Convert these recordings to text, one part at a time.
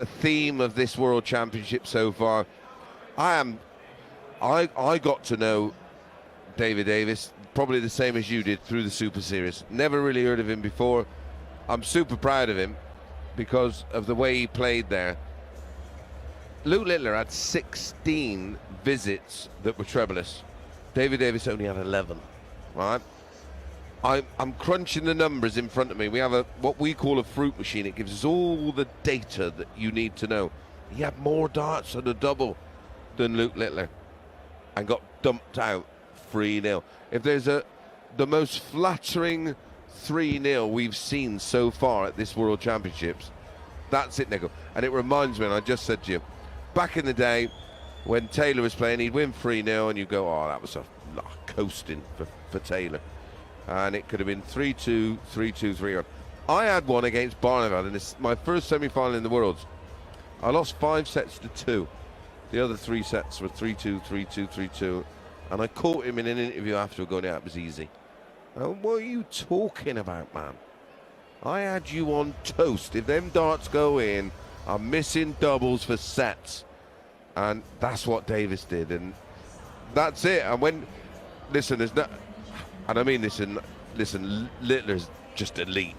a theme of this World Championship so far. I got to know David Davis probably the same as you did through the Super Series. Never really heard of him before. I'm super proud of him because of the way he played there. Luke Littler had 16 visits that were trebleless. David Davis only had 11, right? I'm crunching the numbers in front of me. We have what we call a fruit machine. It gives us all the data that you need to know. He had more darts on a double than Luke Littler and got dumped out 3-0. If there's the most flattering 3-0 we've seen so far at this World Championships, that's it, Nico. And it reminds me, and I just said to you, back in the day when Taylor was playing, he'd win 3-0 and you go, oh, that was a coasting for Taylor. And it could have been 3-2, 3-2, 3-1. I had one against Barneveld in my first semi-final in the Worlds. I lost 5 sets to 2. The other 3 sets were 3-2, 3-2, 3-2. And I caught him in an interview after going, yeah, it was easy. What are you talking about, man? I had you on toast. If them darts go in, I'm missing doubles for sets. And that's what Davis did. And that's it. And when, listen, there's no, and I mean this, listen, Littler's just elite.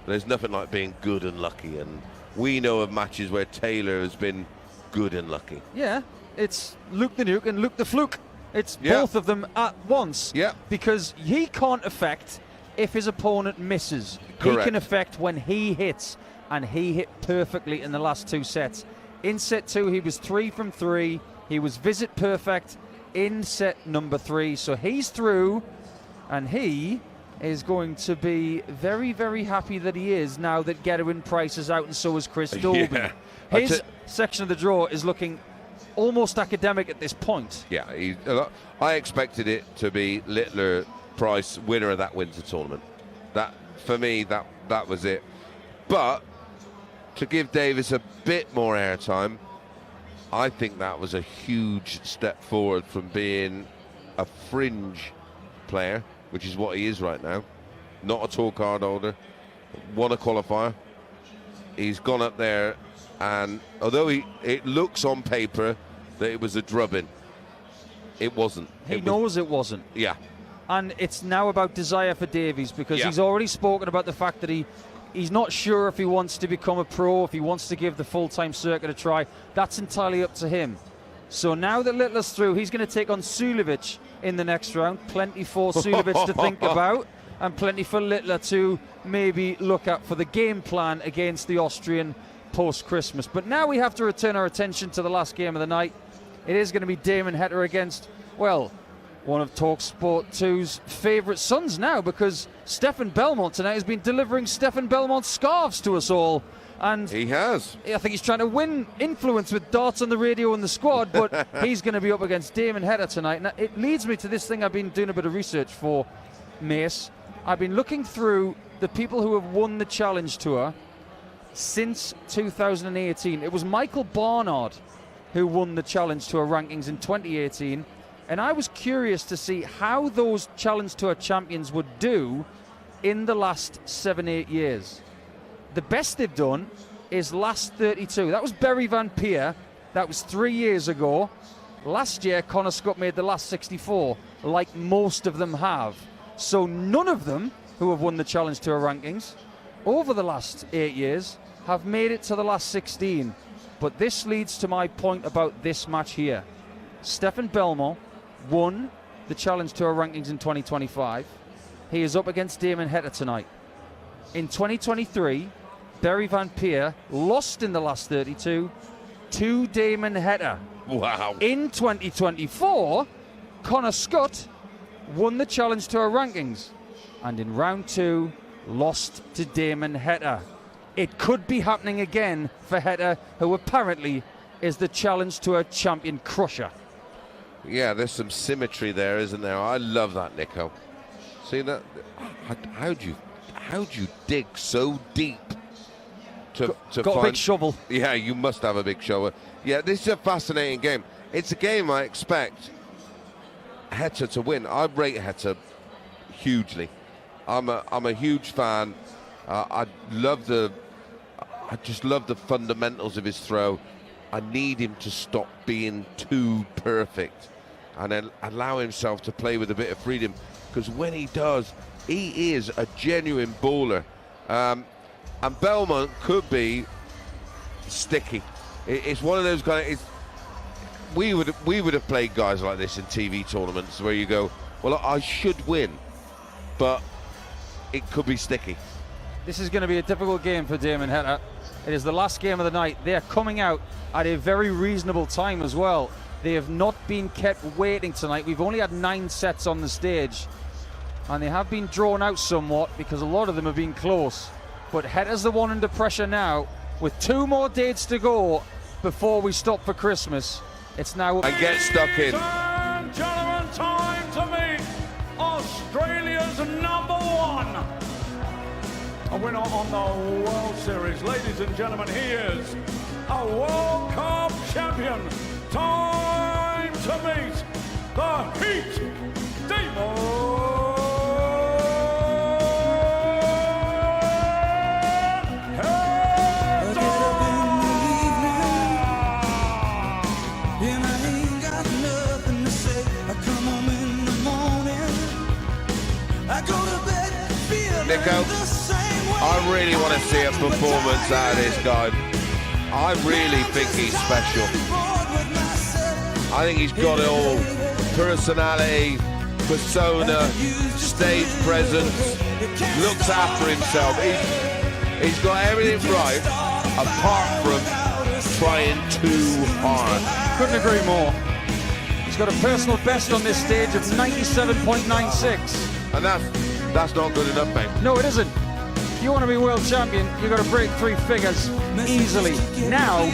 There's nothing like being good and lucky. And we know of matches where Taylor has been good and lucky. Yeah, it's Luke the Nuke and Luke the Fluke. It's both of them at once. Yeah. Because he can't affect if his opponent misses. Correct. He can affect when he hits. And he hit perfectly in the last 2 sets. In set 2, he was 3 from 3. He was visit perfect in set number 3. So he's through. And he is going to be very, very happy that he is now that Gedwin Price is out and so is Chris Dolby. Yeah. His section of the draw is looking almost academic at this point. Yeah, I expected it to be Littler Price, winner of that winter tournament. That, for me, that was it. But to give Davis a bit more airtime, I think that was a huge step forward from being a fringe player, which is what he is right now, not a tour card holder, won a qualifier. He's gone up there, and although it looks on paper that it was a drubbing, it wasn't. He knows it wasn't. Yeah. And it's now about desire for Davies, because he's already spoken about the fact that he's not sure if he wants to become a pro, if he wants to give the full-time circuit a try. That's entirely up to him. So now that Littler's through, he's going to take on Sulevic in the next round. Plenty for Sulevic to think about, and plenty for Littler to maybe look at for the game plan against the Austrian post-Christmas. But now we have to return our attention to the last game of the night. It is going to be Damon Heta against, well, one of talkSPORT 2's favourite sons now, because Stefan Belmont tonight has been delivering Stefan Belmont scarves to us all. And he has. I think he's trying to win influence with darts on the radio and the squad, but he's going to be up against Damon Heta tonight. Now, it leads me to this thing I've been doing a bit of research for, Mace. I've been looking through the people who have won the Challenge Tour since 2018. It was Michael Barnard who won the Challenge Tour rankings in 2018. And I was curious to see how those Challenge Tour champions would do in the last 7-8 years. The best they've done is last 32. That was Barry Van Peer. That was 3 years ago. Last year, Connor Scott made the last 64, like most of them have. So none of them who have won the Challenge Tour rankings over the last 8 years have made it to the last 16. But this leads to my point about this match here. Stefan Belmont won the Challenge Tour rankings in 2025. He is up against Damon Heta tonight. In 2023, Barry Van Peer lost in the last 32 to Damon Heta. Wow. In 2024, Connor Scott won the Challenge Tour rankings, and in round 2 lost to Damon Heta. It could be happening again for Heta, who apparently is the Challenge Tour champion crusher. Yeah, there's some symmetry there, isn't there? I love that, Nico. See that? How'd you dig so deep to got find a big shovel? Yeah, you must have a big shovel. Yeah, this is a fascinating game. It's a game I expect Heta to win. I rate Heta hugely. I'm a huge fan. I love I just love the fundamentals of his throw. I need him to stop being too perfect and then allow himself to play with a bit of freedom, because when he does, he is a genuine baller. And Belmont could be sticky. It's one of those kind of... We would have played guys like this in TV tournaments where you go, well, I should win, but it could be sticky. This is going to be a difficult game for Damon Heta. It is the last game of the night. They are coming out at a very reasonable time as well. They have not been kept waiting tonight. We've only had 9 sets on the stage, and they have been drawn out somewhat because a lot of them have been close. But Heta's the one under pressure now, with 2 more dates to go before we stop for Christmas. It's now... And get stuck in. Gentlemen, time to meet Australia's #1. A winner on the World Series. Ladies and gentlemen, he is a World Cup champion. Time to meet the Heat, Damon. Nico, I really want to see a performance out of this guy. I really think he's special. I think he's got it all. Personality, persona, stage presence, looks after himself. He's got everything right, apart from trying too hard. Couldn't agree more. He's got a personal best on this stage of 97.96. And that's not good enough, mate. No, it isn't. If you want to be world champion, you've got to break 3 figures easily. Now,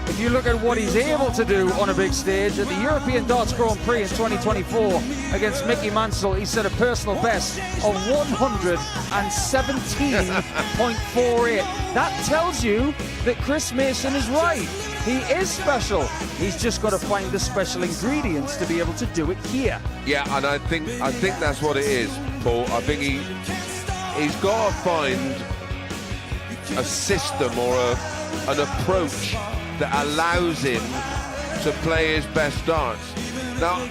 if you look at what he's able to do on a big stage, at the European Darts Grand Prix in 2024 against Mickey Mansell, he set a personal best of 117.48. That tells you that Chris Mason is right. He is special. He's just got to find the special ingredients to be able to do it here. Yeah, and I think that's what it is, Paul. I think he's got to find a system or an approach that allows him to play his best darts. Now,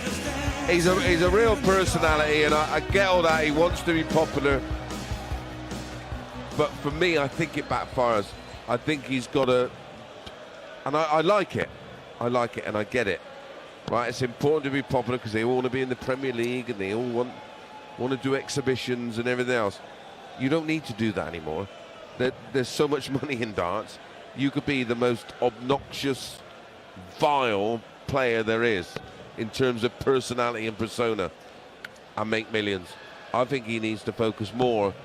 he's a real personality, and I get all that. He wants to be popular, but for me, I think it backfires. I think he's got to. And I like it. I like it, and I get it. Right, it's important to be popular because they all want to be in the Premier League and they all want to do exhibitions and everything else. You don't need to do that anymore. There's so much money in darts. You could be the most obnoxious, vile player there is in terms of personality and persona and make millions. I think he needs to focus more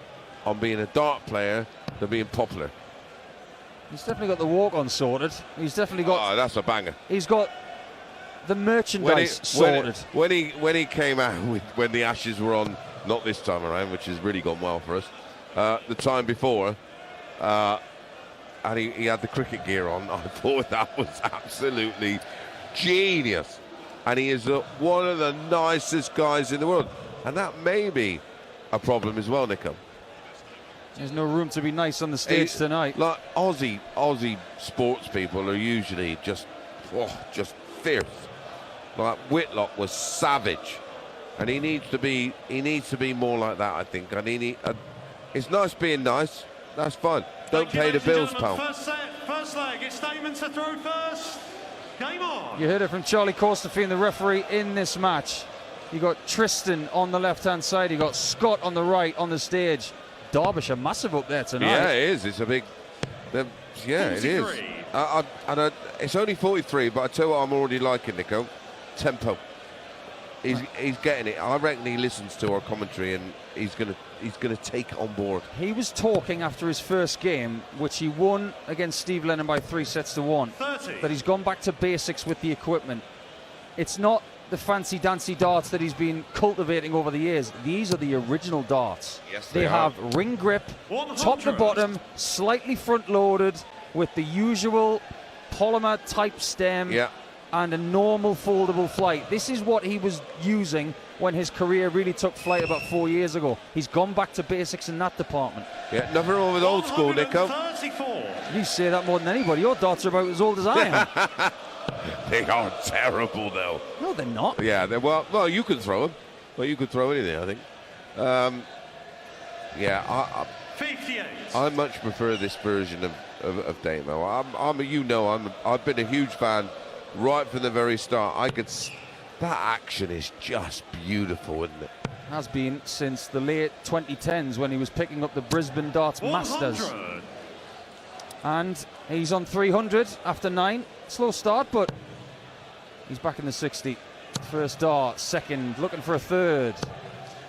on being a dart player than being popular. He's definitely got the walk-on sorted. He's definitely got... Oh, that's a banger. He's got the merchandise sorted. When he came out when the Ashes were on, not this time around, which has really gone well for us, the time before, and he had the cricket gear on, I thought that was absolutely genius. And he is one of the nicest guys in the world. And that may be a problem as well, Nico. There's no room to be nice on the stage tonight. Like Aussie sports people are usually just fierce. Like Whitlock was savage, and he needs to be more like that, I think. And it's nice being nice. That's fun. Don't pay the bills, pal. First leg. It's Damon to throw first. Game on. You heard it from Charlie Corstefine, the referee in this match. You got Tristan on the left-hand side. You got Scott on the right on the stage. Derbyshire massive up there tonight. Yeah, it is. It's a big... Yeah, it is. It's only 43, but I tell you what I'm already liking, Nico. Tempo. He's getting it. I reckon he listens to our commentary and he's gonna take it on board. He was talking after his first game, which he won against Steve Lennon by 3-1, 30. that he's gone back to basics with the equipment. It's not the fancy dancy darts that he's been cultivating over the years. These are the original darts. Yes, they have ring grip, 100. top to bottom, slightly front loaded with the usual polymer type stem. Yeah. And a normal foldable flight. This is what he was using when his career really took flight about 4 years ago. He's gone back to basics in that department. Yeah, nothing wrong with old school, Nico. 74. You say that more than anybody. Your darts are about as old as I am. They are terrible, though. No, they're not. Yeah, well, you can throw them. Well, you could throw anything, I think. Yeah, 58. I much prefer this version of Damo. I've been a huge fan right from the very start. That action is just beautiful, isn't it? Has been since the late 2010s when he was picking up the Brisbane Darts 100. Masters. And he's on 300 after 9. Slow start, but he's back in the 60. First dart, second, looking for a third.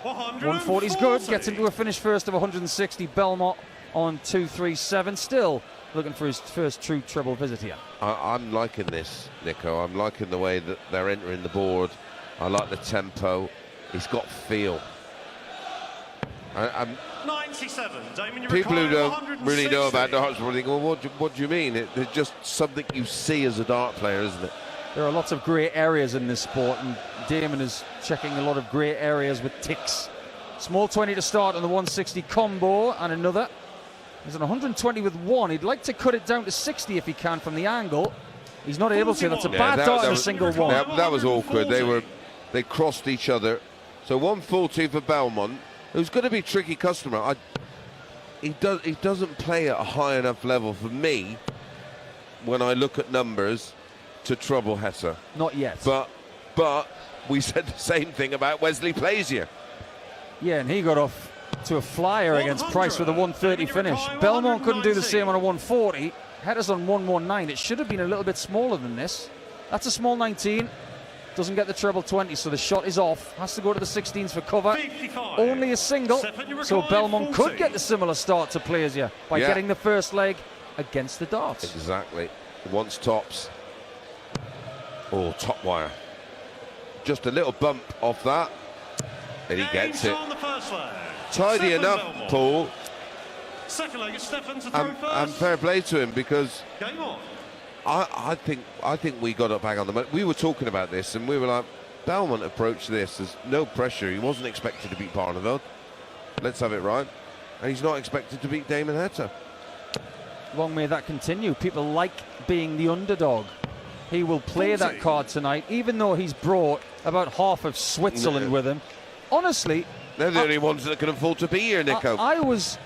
140 is good, gets into a finish first of 160. Belmont on 237, still looking for his first true treble visit here. I'm liking this, Nico. I'm liking the way that they're entering the board. I like the tempo. He's got feel. 97. Damon, People who don't 160. really know about darts will think, well, what do you mean? It's just something you see as a dart player, isn't it? There are lots of grey areas in this sport, and Damon is checking a lot of grey areas with ticks. Small 20 to start on the 160 combo, and another. He's on 120 with one. He'd like to cut it down to 60 if he can from the angle. He's not able to. That's a bad dart in a single one. That was awkward. They crossed each other. So 140 for Belmont, who's going to be a tricky customer. He doesn't play at a high enough level for me when I look at numbers to trouble Heta. Not yet. But we said the same thing about Wesley Plazier. Yeah, and he got off to a flyer against Price with a 130 finish. Belmont couldn't do the same on a 140. Heta's on 119. It should have been a little bit smaller than this. That's a small 19. Doesn't get the treble 20, so the shot is off. Has to go to the 16s for cover. 55. Only a single. So Belmont could get the similar start to Plazier by getting the first leg against the darts. Exactly. Wants tops. Oh, top wire. Just a little bump off that. And he gets it. Tidy enough, Paul. Second leg is Stefan to throw first. And fair play to him, because Game on. I think we got up back on the money. We were talking about this, and we were like, Belmont approached this as no pressure. He wasn't expected to beat Barneveld. Let's have it right. And he's not expected to beat Damon Heta. Long may that continue. People like being the underdog. He will play that card tonight, even though he's brought about half of Switzerland with him. Honestly, they're the only ones that can afford to be here, Nico. I was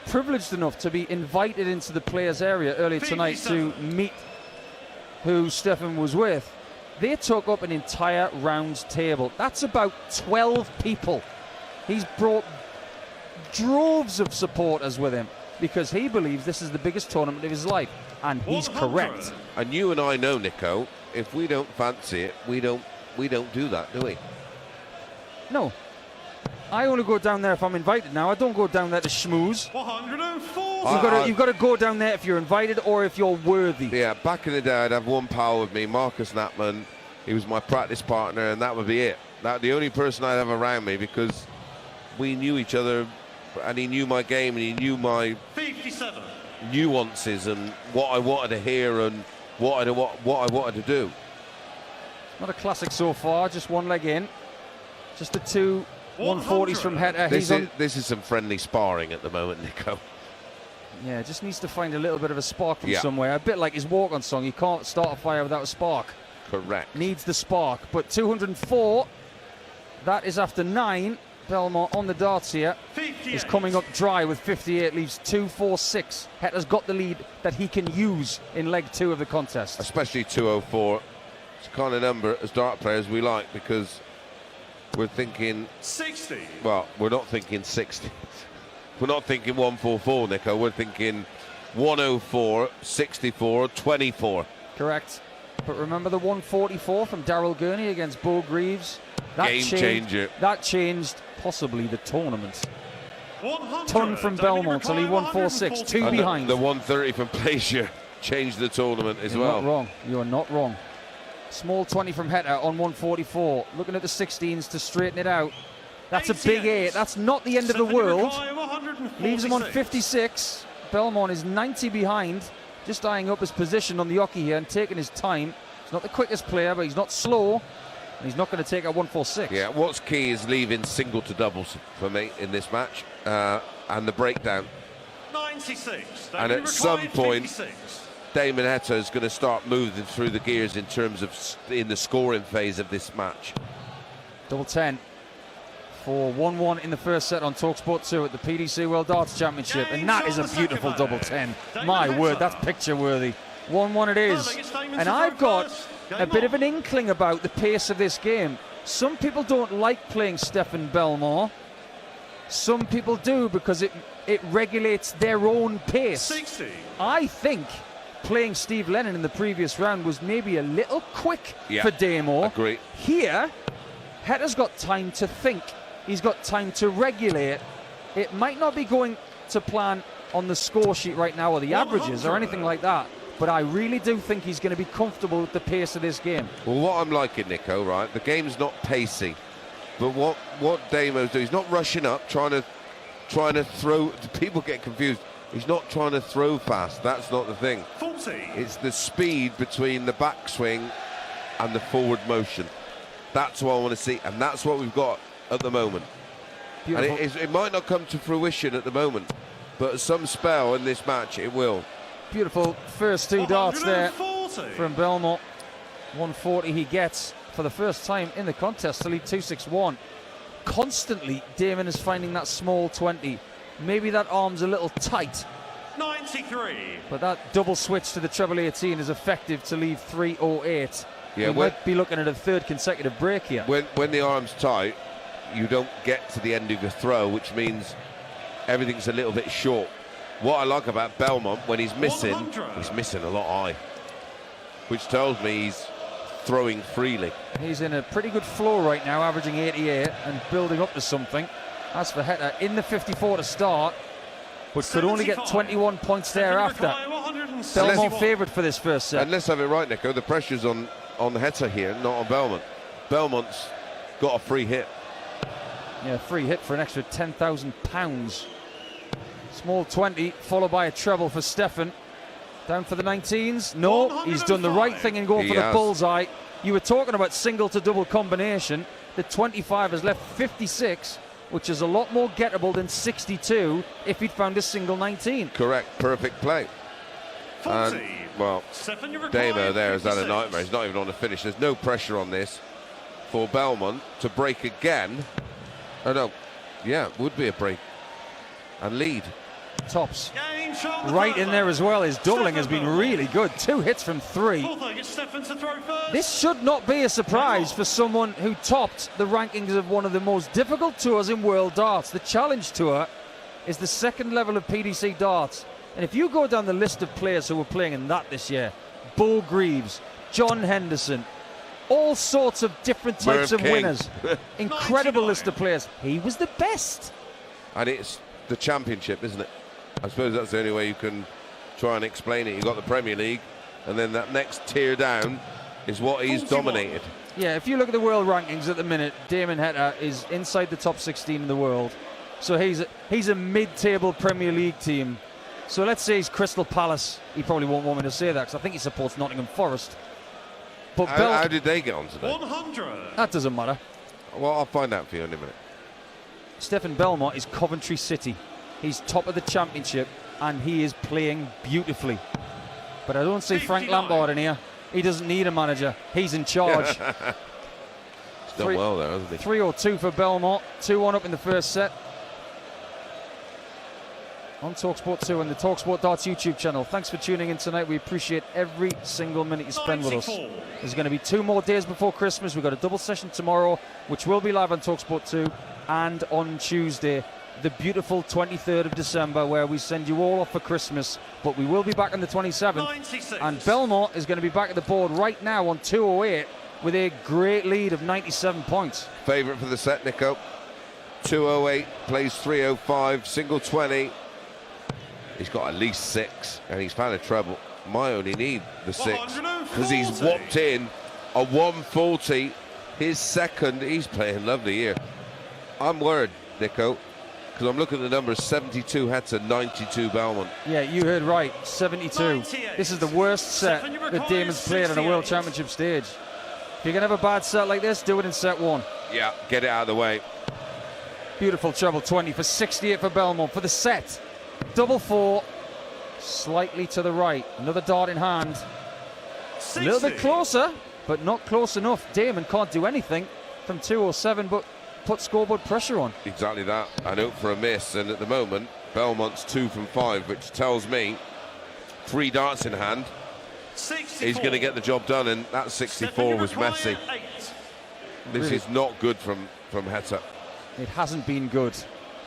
privileged enough to be invited into the players' area earlier tonight to meet who Stefan was with. They took up an entire round table. That's about 12 people. He's brought droves of supporters with him because he believes this is the biggest tournament of his life, and he's correct. And you and I know, Nico, if we don't fancy it, we don't do that, do we? No. I only go down there if I'm invited now. I don't go down there to schmooze. 104. You've got to go down there if you're invited or if you're worthy. Yeah, back in the day, I'd have one pal with me, Marcus Knapman. He was my practice partner, and that would be it. The only person I'd have around me, because we knew each other, and he knew my game, and he knew my 57. nuances and what I wanted to hear and what I wanted to do. Not a classic so far, just one leg in. Just the two 140s from Heta. This is some friendly sparring at the moment, Nico. Yeah, just needs to find a little bit of a spark from somewhere. A bit like his walk-on song. You can't start a fire without a spark. Correct. Needs the spark. But 204, that is after 9. Belmont on the darts here 58. Is coming up dry with 58, leaves 246. Heta's got the lead that he can use in leg 2 of the contest. Especially 204. It's the kind of number as dart players we like, because we're thinking 60. Well, we're not thinking 60. We're not thinking 144, Nico. We're thinking 104, 64, 24. Correct. But remember the 144 from Daryl Gurney against Bo Greaves? Game changer. That changed possibly the tournament. 100. Ton from Belmont to lead 146, 2 And behind. The 130 from Plazier changed the tournament as well. You're not wrong. You are not wrong. Small 20 from Heta on 144. Looking at the 16s to straighten it out. That's 88. A big 8. That's not the end of the world. Leaves him on 56. Belmont is 90 behind. Just eyeing up his position on the hockey here and taking his time. He's not the quickest player, but he's not slow. And he's not going to take a 146. Yeah, what's key is leaving single to doubles for me in this match. And the breakdown. 96. And at some point, Damon Heta is going to start moving through the gears in terms of in the scoring phase of this match. Double 10 for 1-1 in the first set on talkSPORT 2 at the PDC World Darts Championship. And that is a beautiful double 10. My word, that's picture worthy. 1-1 it is. And I've got a bit of an inkling about the pace of this game. Some people don't like playing Stefan Bellmont. Some people do because it regulates their own pace. 60. I think playing Steve Lennon in the previous round was maybe a little quick for Damon. Agree. Here, Heta's got time to think. He's got time to regulate. It might not be going to plan on the score sheet right now or the averages or anything like that, but I really do think he's going to be comfortable with the pace of this game. Well, what I'm liking, Nico, right, the game's not pacey, but what Damo's doing, he's not rushing up, trying to throw. People get confused. He's not trying to throw fast. That's not the thing. 40. It's the speed between the backswing and the forward motion. That's what I want to see, and that's what we've got at the moment. Beautiful. And it might not come to fruition at the moment, but at some spell in this match it will. Beautiful first two darts there 140. from Belmont. 140 he gets for the first time in the contest to lead 2-6-1. Constantly, Damon is finding that small 20. Maybe that arm's a little tight. 93. But that double switch to the treble 18 is effective to leave 3-0-8. Yeah, we might be looking at a third consecutive break here. When the arm's tight, you don't get to the end of your throw, which means everything's a little bit short. What I like about Belmont, when he's missing a lot high, which tells me he's throwing freely. He's in a pretty good flow right now, averaging 88 and building up to something. As for Heta, in the 54 to start, but could only get 21 points thereafter. Belmont favoured for this first set. And let's have it right, Nico, the pressure's on Heta here, not on Belmont. Belmont's got a free hit. Yeah, free hit for an extra £10,000. Small 20, followed by a treble for Stefan. Down for the 19s. No, he's done the right thing in going for the bullseye. You were talking about single to double combination. The 25 has left 56, which is a lot more gettable than 62 if he'd found a single 19. Correct, perfect play. 40. And, well, Damo there has had a nightmare. He's not even on the finish. There's no pressure on this for Belmont to break again. Oh no, yeah, it would be a break and lead. Tops right in there as well. His doubling has been really good. 2 hits from 3. This should not be a surprise for someone who topped the rankings of one of the most difficult tours in world darts. The Challenge Tour is the second level of PDC darts, and if you go down the list of players who were playing in that this year, Bo Greaves, John Henderson, all sorts of different types of winners. Incredible list of players. He was the best. And it's the championship, isn't it? I suppose that's the only way you can try and explain it. You've got the Premier League, and then that next tier down is what he's dominated. Yeah, if you look at the world rankings at the minute, Damon Heta is inside the top 16 in the world. So he's a mid-table Premier League team. So let's say he's Crystal Palace. He probably won't want me to say that because I think he supports Nottingham Forest. But how did they get on today? 100. That doesn't matter. Well, I'll find out for you in a minute. Stefan Belmont is Coventry City. He's top of the championship and he is playing beautifully. But I don't see Frank Lampard in here. He doesn't need a manager. He's in charge. He's done well there, hasn't he? 3-2 for Belmont. 2-1 up in the first set. On talkSPORT 2 and the talkSPORT Darts YouTube channel. Thanks for tuning in tonight. We appreciate every single minute you spend with us. There's going to be 2 more days before Christmas. We've got a double session tomorrow, which will be live on talkSPORT 2, and on Tuesday, the beautiful 23rd of December, where we send you all off for Christmas. But we will be back on the 27th. 96. And Belmont is going to be back at the board right now on 208 with a great lead of 97 points. Favourite for the set, Nico. 208, plays 305, single 20. He's got at least 6, and he's found a treble. Might only need the 6 because he's whopped in a 140. His second. He's playing lovely here. I'm worried, Nico, because I'm looking at the numbers: 72 Heta, 92 Belmont. Yeah, you heard right, 72. This is the worst set that Damon's played on a World Championship stage. If you're going to have a bad set like this, do it in set 1. Yeah, get it out of the way. Beautiful treble 20 for 68 for Belmont for the set. Double four, slightly to the right. Another dart in hand. A little bit closer, but not close enough. Damon can't do anything from 207, but put scoreboard pressure on. Exactly that. And hope for a miss. And at the moment, Belmont's 2 from 5, which tells me 3 darts in hand. 64. He's going to get the job done, and that 64 was messy. This Really? is not good from Heta. It hasn't been good,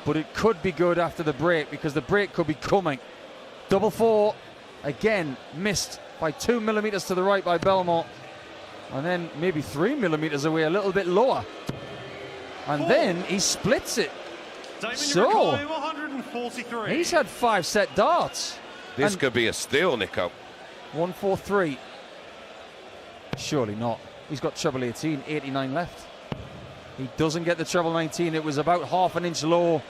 but it could be good after the break, because the break could be coming. Double four, again missed by 2 millimeters to the right by Belmont, and then maybe 3 millimeters away, a little bit lower, and then he splits it. Damon, So 143. he's had 5 set darts. This And could be a steal, Nico. 143. Surely not. He's got treble 18, 89 left. He doesn't get the treble 19. It was about half an inch low.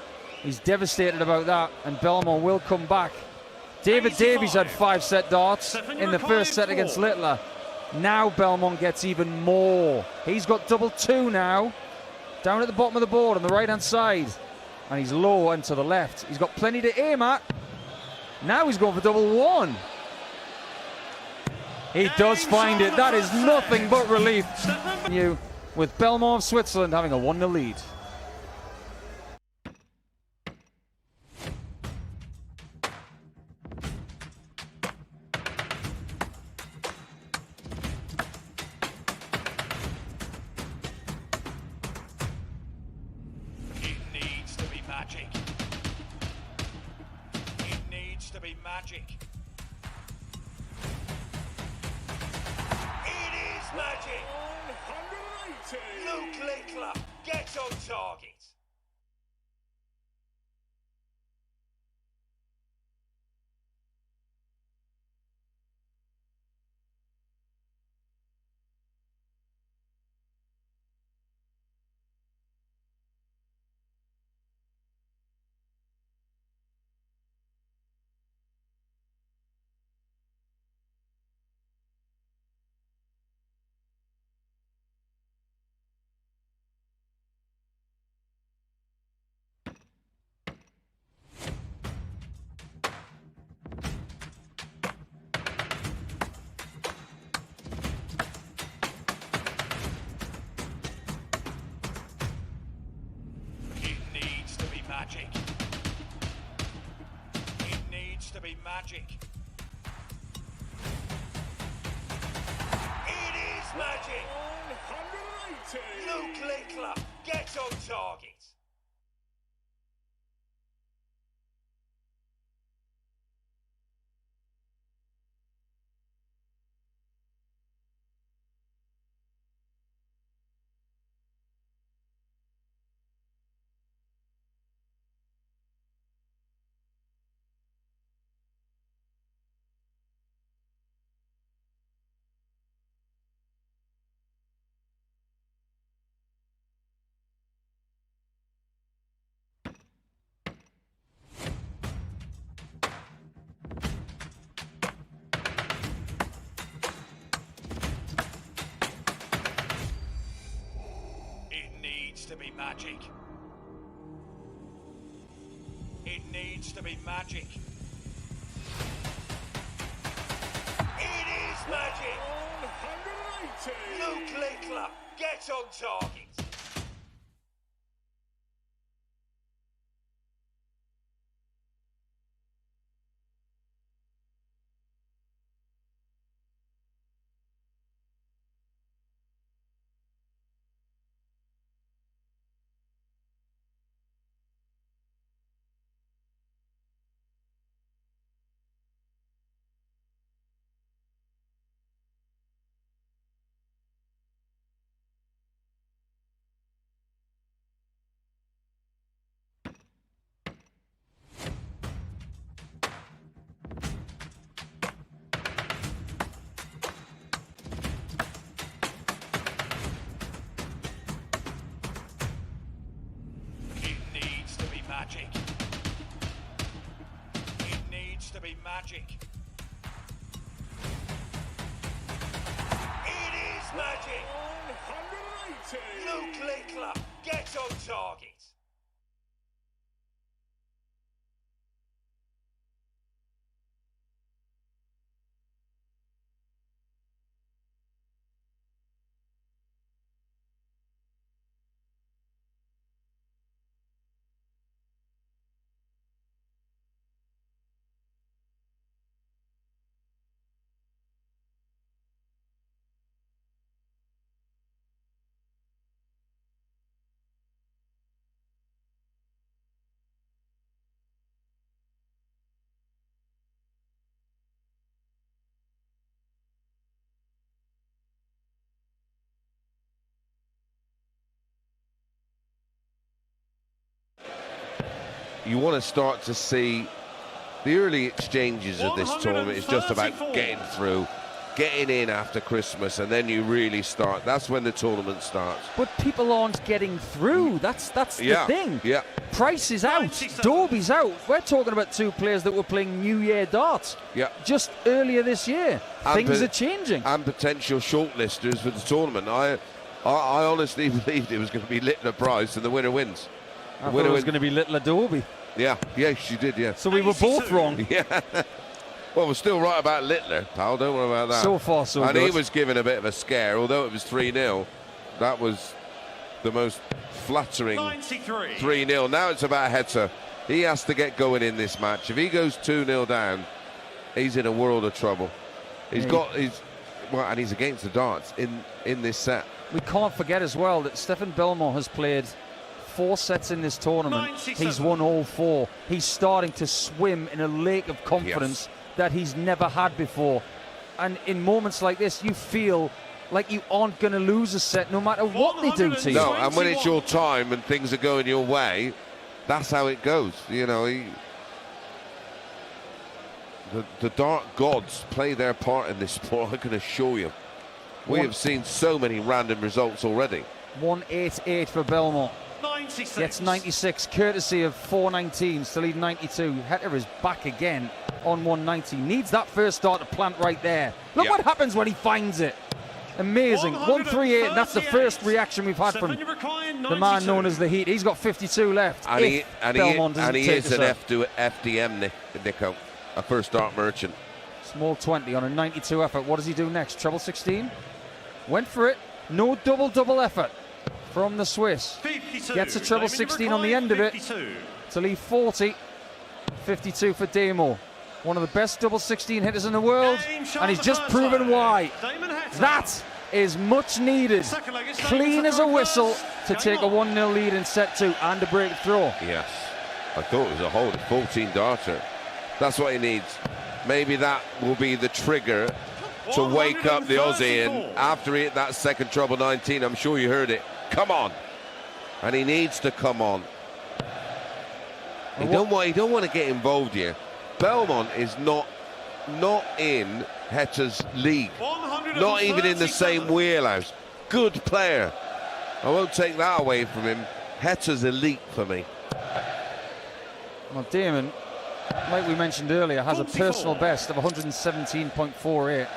He's devastated about that, and Belmont will come back. David 85. Davies had 5 set darts Stefan in the first set against Litler. Now Belmont gets even more. He's got double 2 now, down at the bottom of the board on the right-hand side. And he's low and to the left. He's got plenty to aim at. Now he's going for double 1. He does find it. That is nothing but relief. You with Belmont of Switzerland having a 1-0 lead. It needs to be magic. It needs to be magic. It is magic. 180. Luke Litler gets on target. Magic. It needs to be magic. It is magic. 180. Luke Litler gets on target. To be magic. It needs to be magic. It is magic. 180. Luke Litler gets on target. Magic. It needs to be magic. It is magic. 180. Luke Litler gets on target. you want to start to see the early exchanges of this tournament. Is just about getting through, getting in after Christmas, and then you really start. That's when the tournament starts. But people aren't getting through. That's the thing. Yeah. Price is out. Dobie's out. We're talking about two players that were playing New Year darts. Yeah. Just earlier this year. Things are changing. And potential shortlisters for the tournament. I honestly believed it was going to be Litler Price and the winner wins. I thought it was going to be Litler Dobie. Yeah, yes, you did, yeah. So we were both wrong. Yeah. Well, we're still right about Litler, pal. Don't worry about that. So far, so good. And he was given a bit of a scare, although it was 3-0. That was the most flattering 3-0. Now it's about Heta. He has to get going in this match. If he goes 2-0 down, he's in a world of trouble. He's and he's against the darts in this set. We can't forget as well that Stefan Belmont has played 4 sets in this tournament. He's won all 4. He's starting to swim in a lake of confidence that he's never had before. And in moments like this, you feel like you aren't going to lose a set no matter what they do to you. No, and when it's your time and things are going your way, that's how it goes. You know, the dart gods play their part in this sport, I can assure you. We have seen so many random results already. 188 for Belmont. 96. Gets 96, courtesy of 419s to lead 92. Heta is back again on 190. Needs that first dart to plant right there. Look what happens when he finds it. Amazing. 138, and that's the first reaction we've had from the man known as the Heat. He's got 52 left. And he is an FDM, Nico, a first dart merchant. Small 20 on a 92 effort. What does he do next? Treble 16? Went for it. No double effort from the Swiss. 52. Gets a treble 16 on the end of it 52. to leave 40. 52 for Damon. One of the best double 16 hitters in the world, and he's just proven why. That is much needed. Clean as a whistle to take a 1-0 lead in set 2 and a break throw. Yes, I thought it was a hold, 14 darter. That's what he needs. Maybe that will be the trigger to wake up the Aussie, and after he hit that second treble 19, I'm sure you heard it. Come on, and he needs to come on. He don't want to get involved here. Belmont is not in Heta's league, not even in the same wheelhouse. Good player. I won't take that away from him. Heta's elite for me. Well, Damon, like we mentioned earlier, has a personal best of 117.48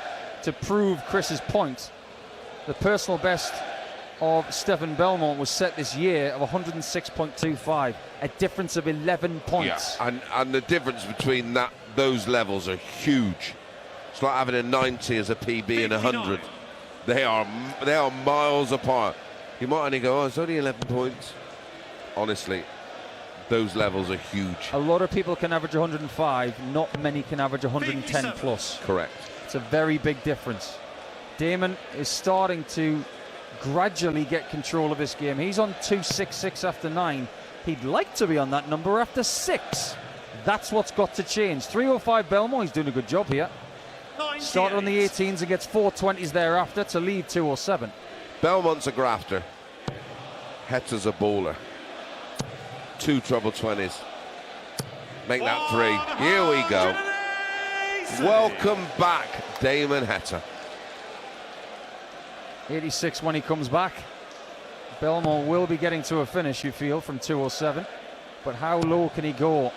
to prove Chris's point. The personal best of Stefan Bellmont was set this year of 106.25, a difference of 11 points. Yeah, and the difference between those levels are huge. It's like having a 90 as a PB and 100. They are miles apart. You might only go, oh, it's only 11 points. Honestly, those levels are huge. A lot of people can average 105, not many can average 110 plus. Correct. It's a very big difference. Damon is starting to gradually get control of this game. He's on 266 after 9. He'd like to be on that number after 6. That's what's got to change. 305 Belmont, he's doing a good job here. Started on the 18s and gets 420s thereafter to lead 207. Belmont's a grafter. Heta's a bowler. 2 treble 20s. Make that 3. Here we go. Welcome back, Damon Heta. 86 when he comes back. Belmont will be getting to a finish, you feel, from 207. But how low can he go?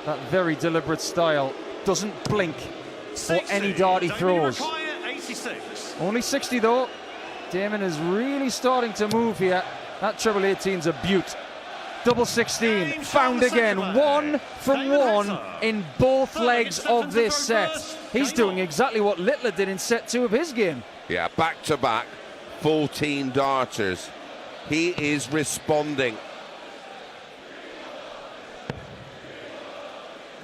That very deliberate style doesn't blink for any dart he throws. 86. Only 60 though. Damon is really starting to move here. That treble 18's a beaut. Double 16 found again. 1 from 1 in both legs of this set. He's doing exactly what Litler did in set 2 of his game. Yeah, back to back, 14 darters. He is responding.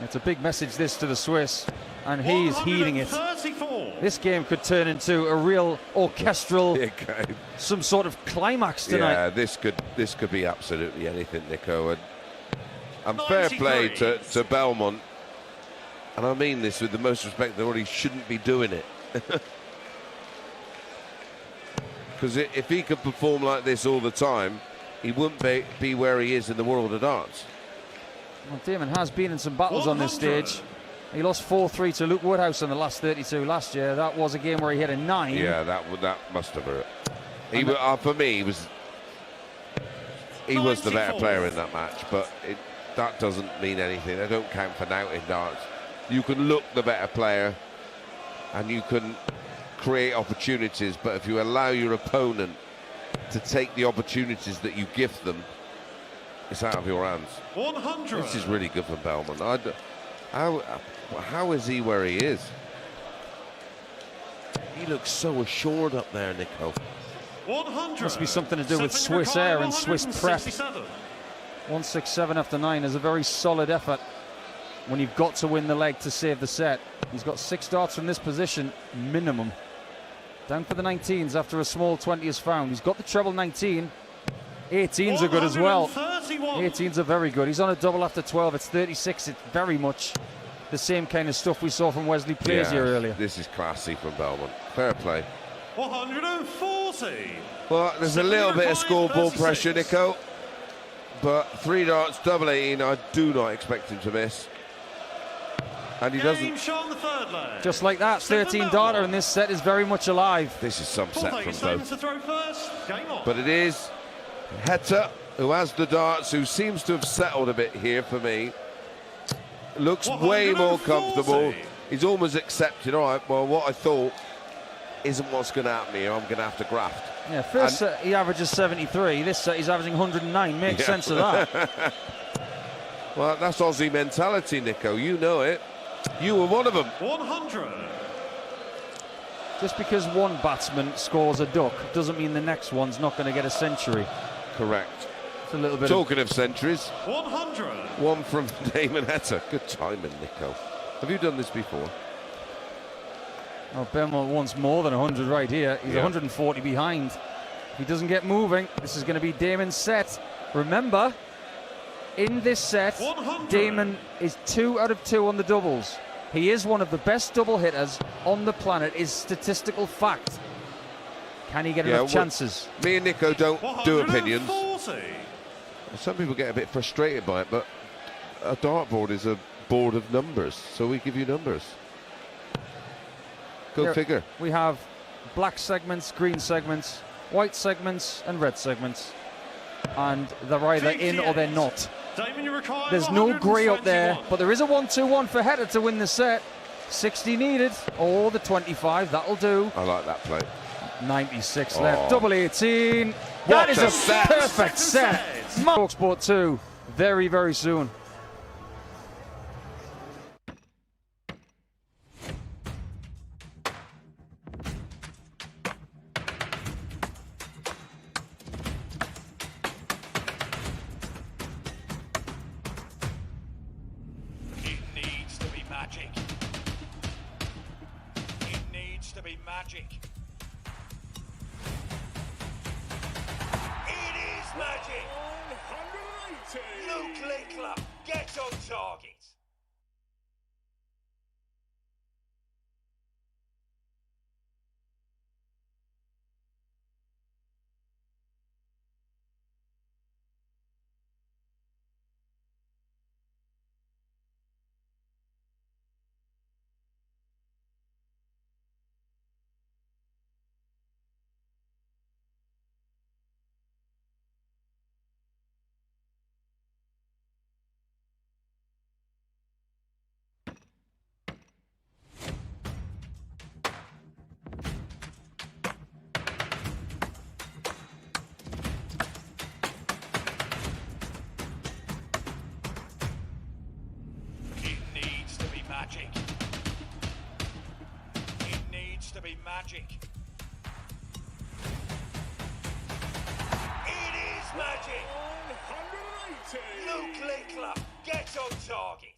It's a big message, this, to the Swiss, and he's heeding it. This game could turn into a real orchestral, some sort of climax tonight. Yeah, this could be absolutely anything, Nico. And fair play to Belmont. And I mean this with the most respect, that he shouldn't be doing it. Because if he could perform like this all the time, he wouldn't be where he is in the world of darts. Well, Damon has been in some battles on this stage. He lost 4-3 to Luke Woodhouse in the last 32 last year. That was a game where he hit a 9. Yeah, that must have hurt. For me, he was the better player in that match, but that doesn't mean anything. They don't count for now in darts. You can look the better player and you can create opportunities, but if you allow your opponent to take the opportunities that you gift them, it's out of your hands. 100. This is really good for Belmont. How is he where he is? He looks so assured up there, Nico. 100. Must be something to do with Swiss air and Swiss prep. 167 after 9 is a very solid effort when you've got to win the leg to save the set. He's got 6 darts from this position, minimum. Down for the 19s after a small 20 is found. He's got the treble 19. 18s are good as well. 18s are very good. He's on a double after 12. It's 36. It's very much the same kind of stuff we saw from Wesley Plays here earlier. This is classy from Belmont. Fair play. 140. Well, there's a little bit of scoreboard pressure, Nico. But 3 darts, double 18, I do not expect him to miss. And he doesn't. Just like that, 13 darter, and this set is very much alive. This is some set from both. But it is Heta who has the darts, who seems to have settled a bit here for me. Looks way more comfortable. He's almost accepted, all right, well, what I thought isn't what's going to happen here. I'm going to have to graft. Yeah, first set he averages 73. This set he's averaging 109. Makes sense of that. Well, that's Aussie mentality, Nico. You know it. You were one of them. 100. Just because one batsman scores a duck doesn't mean the next one's not going to get a century. Correct. It's a little bit. Talking of centuries, 100. One from Damon Heta. Good timing, Nico. Have you done this before? Oh, Belmont wants more than 100 right here. He's 140 behind. If he doesn't get moving, this is going to be Damon's set. Remember, in this set, 100. Damon is 2 out of 2 on the doubles. He is one of the best double hitters on the planet, is statistical fact. Can he get enough chances? Me and Nico don't do opinions. 140. Some people get a bit frustrated by it, but a dartboard is a board of numbers, so we give you numbers. Go Here, figure. We have black segments, green segments, white segments, and red segments. And they're either in or they're not. There's no grey up there, but there is a 1-2-1 for Heta to win the set. 60 needed, or the 25, that'll do. I like that play. 96 left, double 18. That is a perfect set. talkSPORT 2, very, very soon. Magic. It is magic. 180. Litler, get on target. Magic. It needs to be magic. It is magic. 180. Litler, get on target.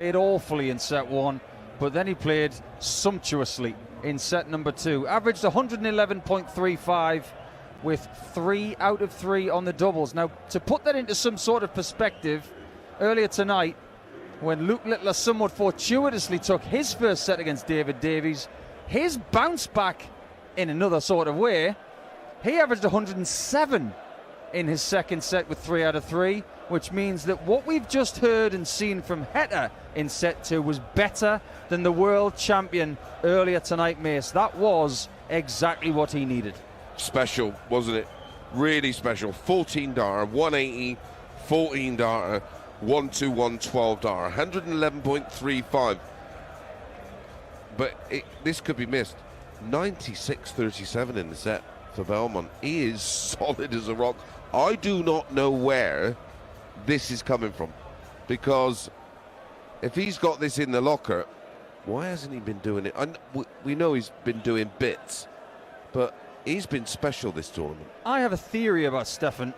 Played awfully in set 1, but then he played sumptuously in set number 2. Averaged 111.35 with 3 out of 3 on the doubles. Now, to put that into some sort of perspective, earlier tonight, when Luke Litler somewhat fortuitously took his first set against David Davies, his bounce back in another sort of way, he averaged 107 in his second set with 3 out of 3, which means that what we've just heard and seen from Heta in set 2 was better than the world champion earlier tonight, Mace. That was exactly what he needed. Special, wasn't it? Really special. 14 darter, 180, 14 darter, 121, 12 darter, 111.35. But this could be missed. 96-37 in the set for Belmont. He is solid as a rock. I do not know where this is coming from, because if he's got this in the locker, why hasn't he been doing it? We know he's been doing bits, but he's been special this tournament. I have a theory about Stefan.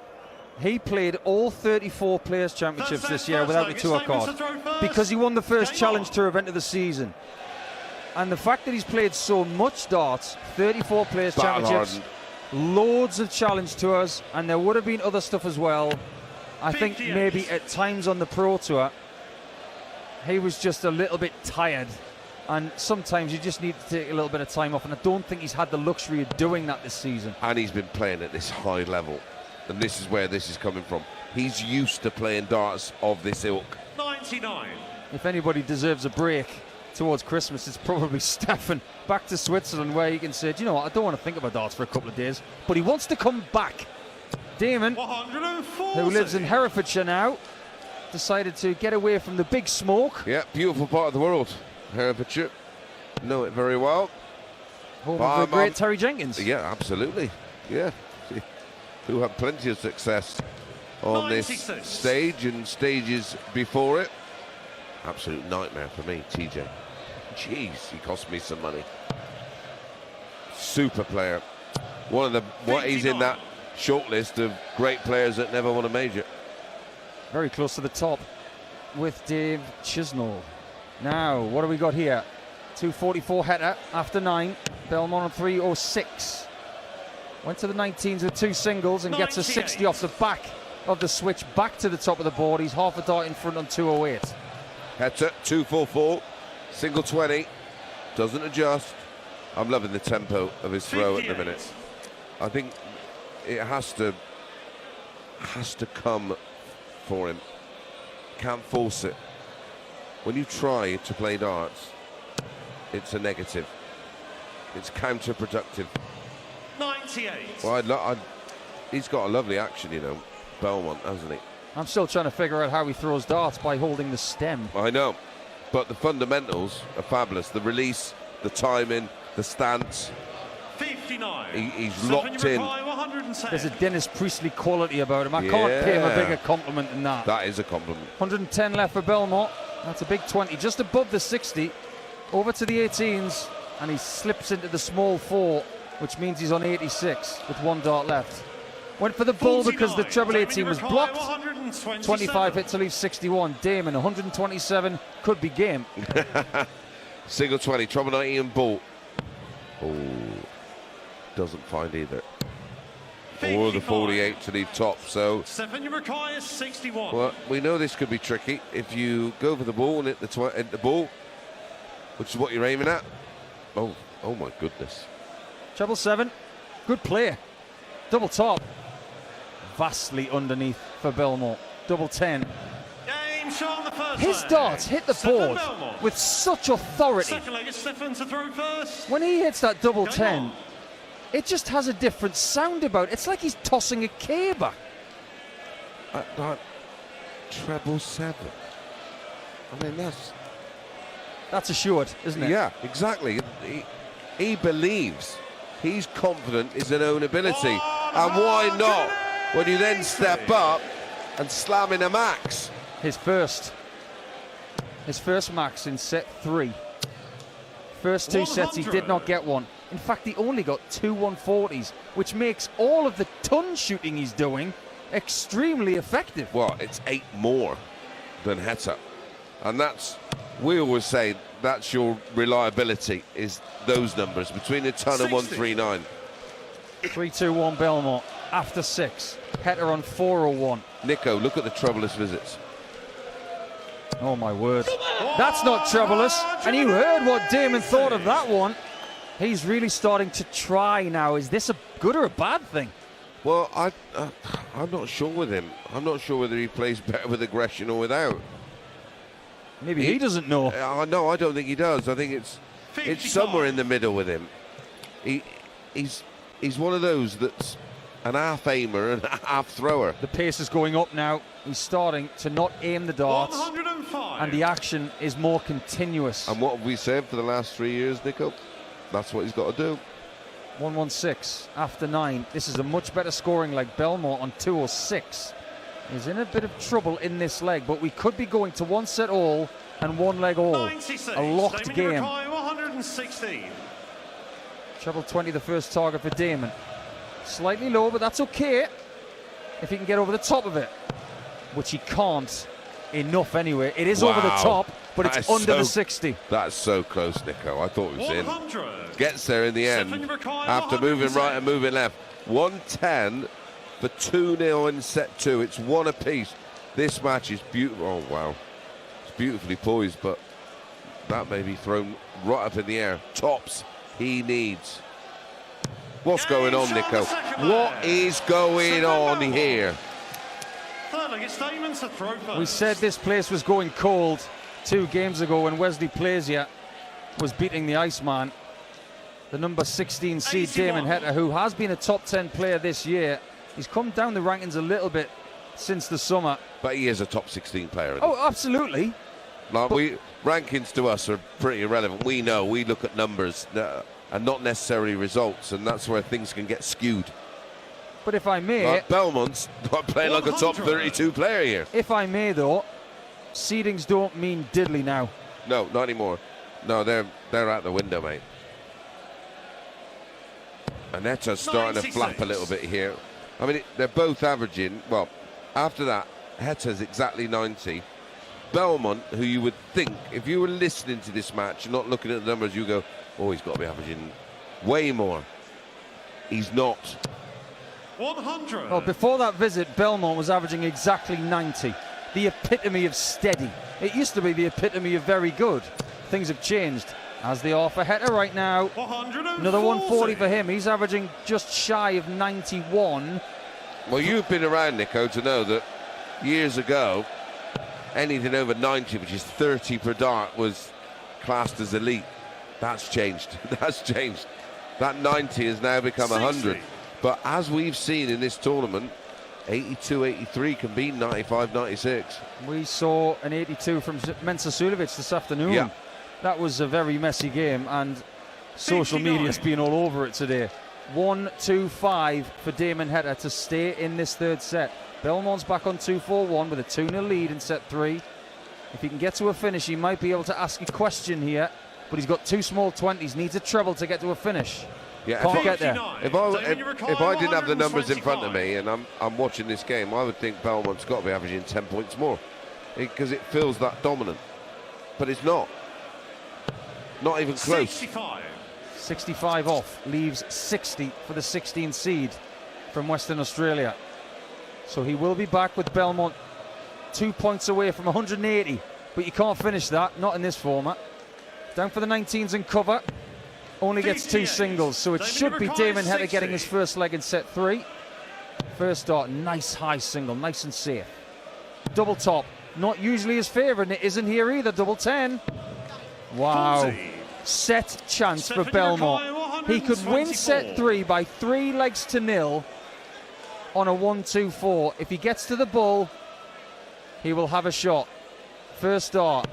He played all 34 Players' Championships this year without the tour card because he won the first Challenge Tour event of the season. And the fact that he's played so much darts, 34 Players' Championships, loads of Challenge Tours, and there would have been other stuff as well. I think maybe at times on the Pro Tour, he was just a little bit tired. And sometimes you just need to take a little bit of time off, and I don't think he's had the luxury of doing that this season. And he's been playing at this high level, and this is where this is coming from. He's used to playing darts of this ilk. 99. If anybody deserves a break towards Christmas, it's probably Stefan. Back to Switzerland, where he can say, do you know what, I don't want to think about darts for a couple of days, but he wants to come back. Damon, who lives in Herefordshire now, decided to get away from the big smoke. Yeah, beautiful part of the world, Herefordshire. Know it very well. Home of the great Terry Jenkins. Yeah, absolutely. Yeah, who had plenty of success on 96. This stage and stages before it. Absolute nightmare for me, TJ. Jeez, he cost me some money. Super player. One of the he's in that short list of great players that never won a major. Very close to the top with Dave Chisnall. Now, what do we got here? 244 Heta after 9. Belmont on 306. Went to the 19s with 2 singles and gets a 60 off the back of the switch back to the top of the board. He's half a dart in front on 208. Heta, 244, single 20, doesn't adjust. I'm loving the tempo of his throw 58. At the minute. I think it has to come for him. Can't force it. When you try to play darts, it's a negative. It's counterproductive. 98. Well, he's got a lovely action, you know, Belmont, hasn't he? I'm still trying to figure out how he throws darts by holding the stem. I know, but the fundamentals are fabulous. The release, the timing, the stance. 59. He's locked in. There's a Dennis Priestley quality about him. I can't pay him a bigger compliment than that. That is a compliment. 110 left for Belmont. That's a big 20, just above the 60. Over to the 18s, and he slips into the small 4, which means he's on 86 with 1 dart left. Went for the ball because the treble 18 was blocked. 25 hit to leave 61. Damon, 127, could be game. Single 20, treble 19 ball. Oh, doesn't find either. Or the 48 to leave top, so... Stefan requires 61. Well, we know this could be tricky. If you go for the ball and hit the ball, which is what you're aiming at. Oh my goodness. Treble 7, good play. Double top. Vastly underneath for Belmont. Double 10. Game shot on the first His leg. darts hit the board with such authority. Second leg is Stefan to throw first. When he hits that double Game 10, on. it just has a different sound about it. It's like he's tossing a K back. That treble 7. I mean, that's assured, isn't it? Yeah, exactly. He believes. He's confident in his own ability. And why not? When you then step up and slam in a max. His first max in set 3. First 2 sets he did not get one. In fact, he only got 2 140s, which makes all of the ton shooting he's doing extremely effective. Well, it's 8 more than Heta. And we always say that's your reliability, is those numbers between a ton and 139. 3-2-1 Belmont after 6. Heta on 4-01. Nico, look at the troublous visits. Oh my word. That's not troublous. And you heard what Damon thought of that one. He's really starting to try now. Is this a good or a bad thing? Well, I'm not sure with him. I'm not sure whether he plays better with aggression or without. Maybe he doesn't know. No, I don't think he does. I think it's somewhere in the middle with him. He's one of those that's an half aimer and a half thrower. The pace is going up now. He's starting to not aim the darts. 105. And the action is more continuous. And what have we said for the last 3 years, Nico? That's what he's got to do. 116 after 9. This is a much better scoring leg. Belmont on 206. He's in a bit of trouble in this leg, but we could be going to 1 set all and 1 leg all. 96. A locked Damon, game. 116. Treble 20, the first target for Damon. Slightly low, but that's okay if he can get over the top of it, which he can't enough anyway. It is over the top, but it's under the 60. That's so close, Nico. I thought it was 100. in. Gets there in the end after moving right and moving left. 110 for 2-0 in set 2. It's 1 apiece. This match is beautiful. Oh, wow. It's beautifully poised, but that may be thrown right up in the air. Tops he needs. What's going on, Nico? What is going on here? Third leg, it's Damon to throw first. We said this place was going cold 2 games ago when Wesley Plazier was beating the Iceman. The number 16 seed 81. Damon Heta, who has been a top 10 player this year. He's come down the rankings a little bit since the summer. But he is a top 16 player. Oh, absolutely. Like rankings to us are pretty irrelevant. We know, we look at numbers and not necessarily results, and that's where things can get skewed. But if I may... Like Belmont's not playing like a top 32 player here. If I may, though, seedings don't mean diddly now. No, not anymore. No, they're out the window, mate. And Heta's starting to flap a little bit here. I mean, they're both averaging, well, after that, Heta's exactly 90. Belmont, who you would think, if you were listening to this match and not looking at the numbers, you go, oh, he's got to be averaging way more. He's not. 100. Well, before that visit, Belmont was averaging exactly 90. The epitome of steady. It used to be the epitome of very good. Things have changed, as they are for Heta right now. 140. Another 140 for him. He's averaging just shy of 91. Well, you've been around, Nico, to know that years ago, anything over 90, which is 30 per dart, was classed as elite. That's changed. That's changed. That 90 has now become 100. But as we've seen in this tournament, 82, 83 can be 95, 96. We saw an 82 from Mensa Sulevic this afternoon. Yeah. That was a very messy game, and social media's been all over it today. 1-2-5 for Damon Heta to stay in this third set. Belmont's back on 2-4-1 with a 2-0 lead in set 3. If he can get to a finish, he might be able to ask a question here, but he's got 2 small 20s, needs a treble to get to a finish. Yeah, Can't get there. If I didn't have the numbers in front of me and I'm watching this game, I would think Belmont's got to be averaging 10 points more, because it feels that dominant. But it's not. Not even close. 65 off, leaves 60 for the 16 seed from Western Australia. So he will be back with Belmont 2 points away from 180, but you can't finish that, not in this format. Down for the 19s and cover. Only gets 2 singles, so it should be Damon Heta getting his first leg in set 3. First start, nice high single, nice and safe. Double top, not usually his favourite, and it isn't here either, double 10. Wow. 40. Set chance for Belmont. He could win set 3 by 3 legs to 0 on a 1-2-4. If he gets to the bull, he will have a shot. First start,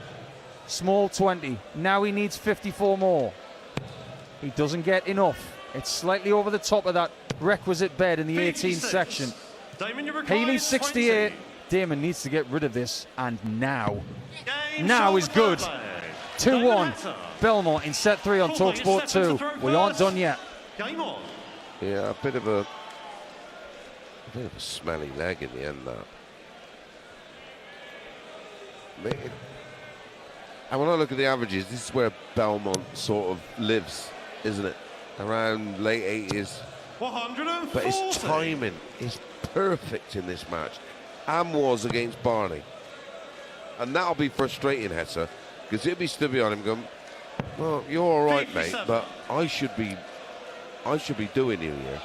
small 20. Now he needs 54 more. He doesn't get enough. It's slightly over the top of that requisite bed in the 18 section. Healy 68. Damon needs to get rid of this, and now. Now is good. 2-1. Belmont in set 3 on talkSPORT 2. We aren't done yet. Game on. Yeah, a bit of a smelly leg in the end, that. And when I look at the averages, this is where Belmont sort of lives, isn't it? Around late 80s. 140. But his timing is perfect in this match, and was against Barney. And that'll be frustrating, Heta, because he'll be stood behind him going, well, you're all right, mate, 57. but I should be doing you here.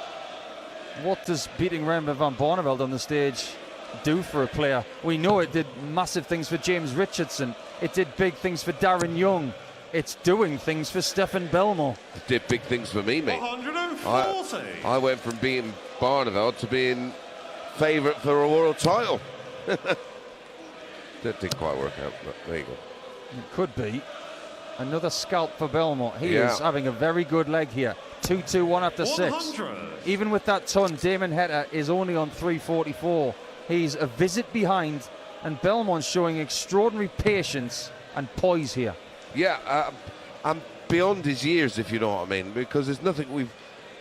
What does beating Remember van Barneveld on the stage do for a player? We know it did massive things for James Richardson. It did big things for Darren Young. It's doing things for Stefan Bellmont. It did big things for me, mate. 140. I went from being Barneveld to being favourite for a world title. That didn't quite work out, but there you go. It could be. Another scalp for Belmont. He Yeah. is having a very good leg here. 2-2-1 after 6. 100. Even with that ton, Damon Heta is only on 344. He's a visit behind, and Belmont's showing extraordinary patience and poise here. Yeah, I'm beyond his years, if you know what I mean, because there's nothing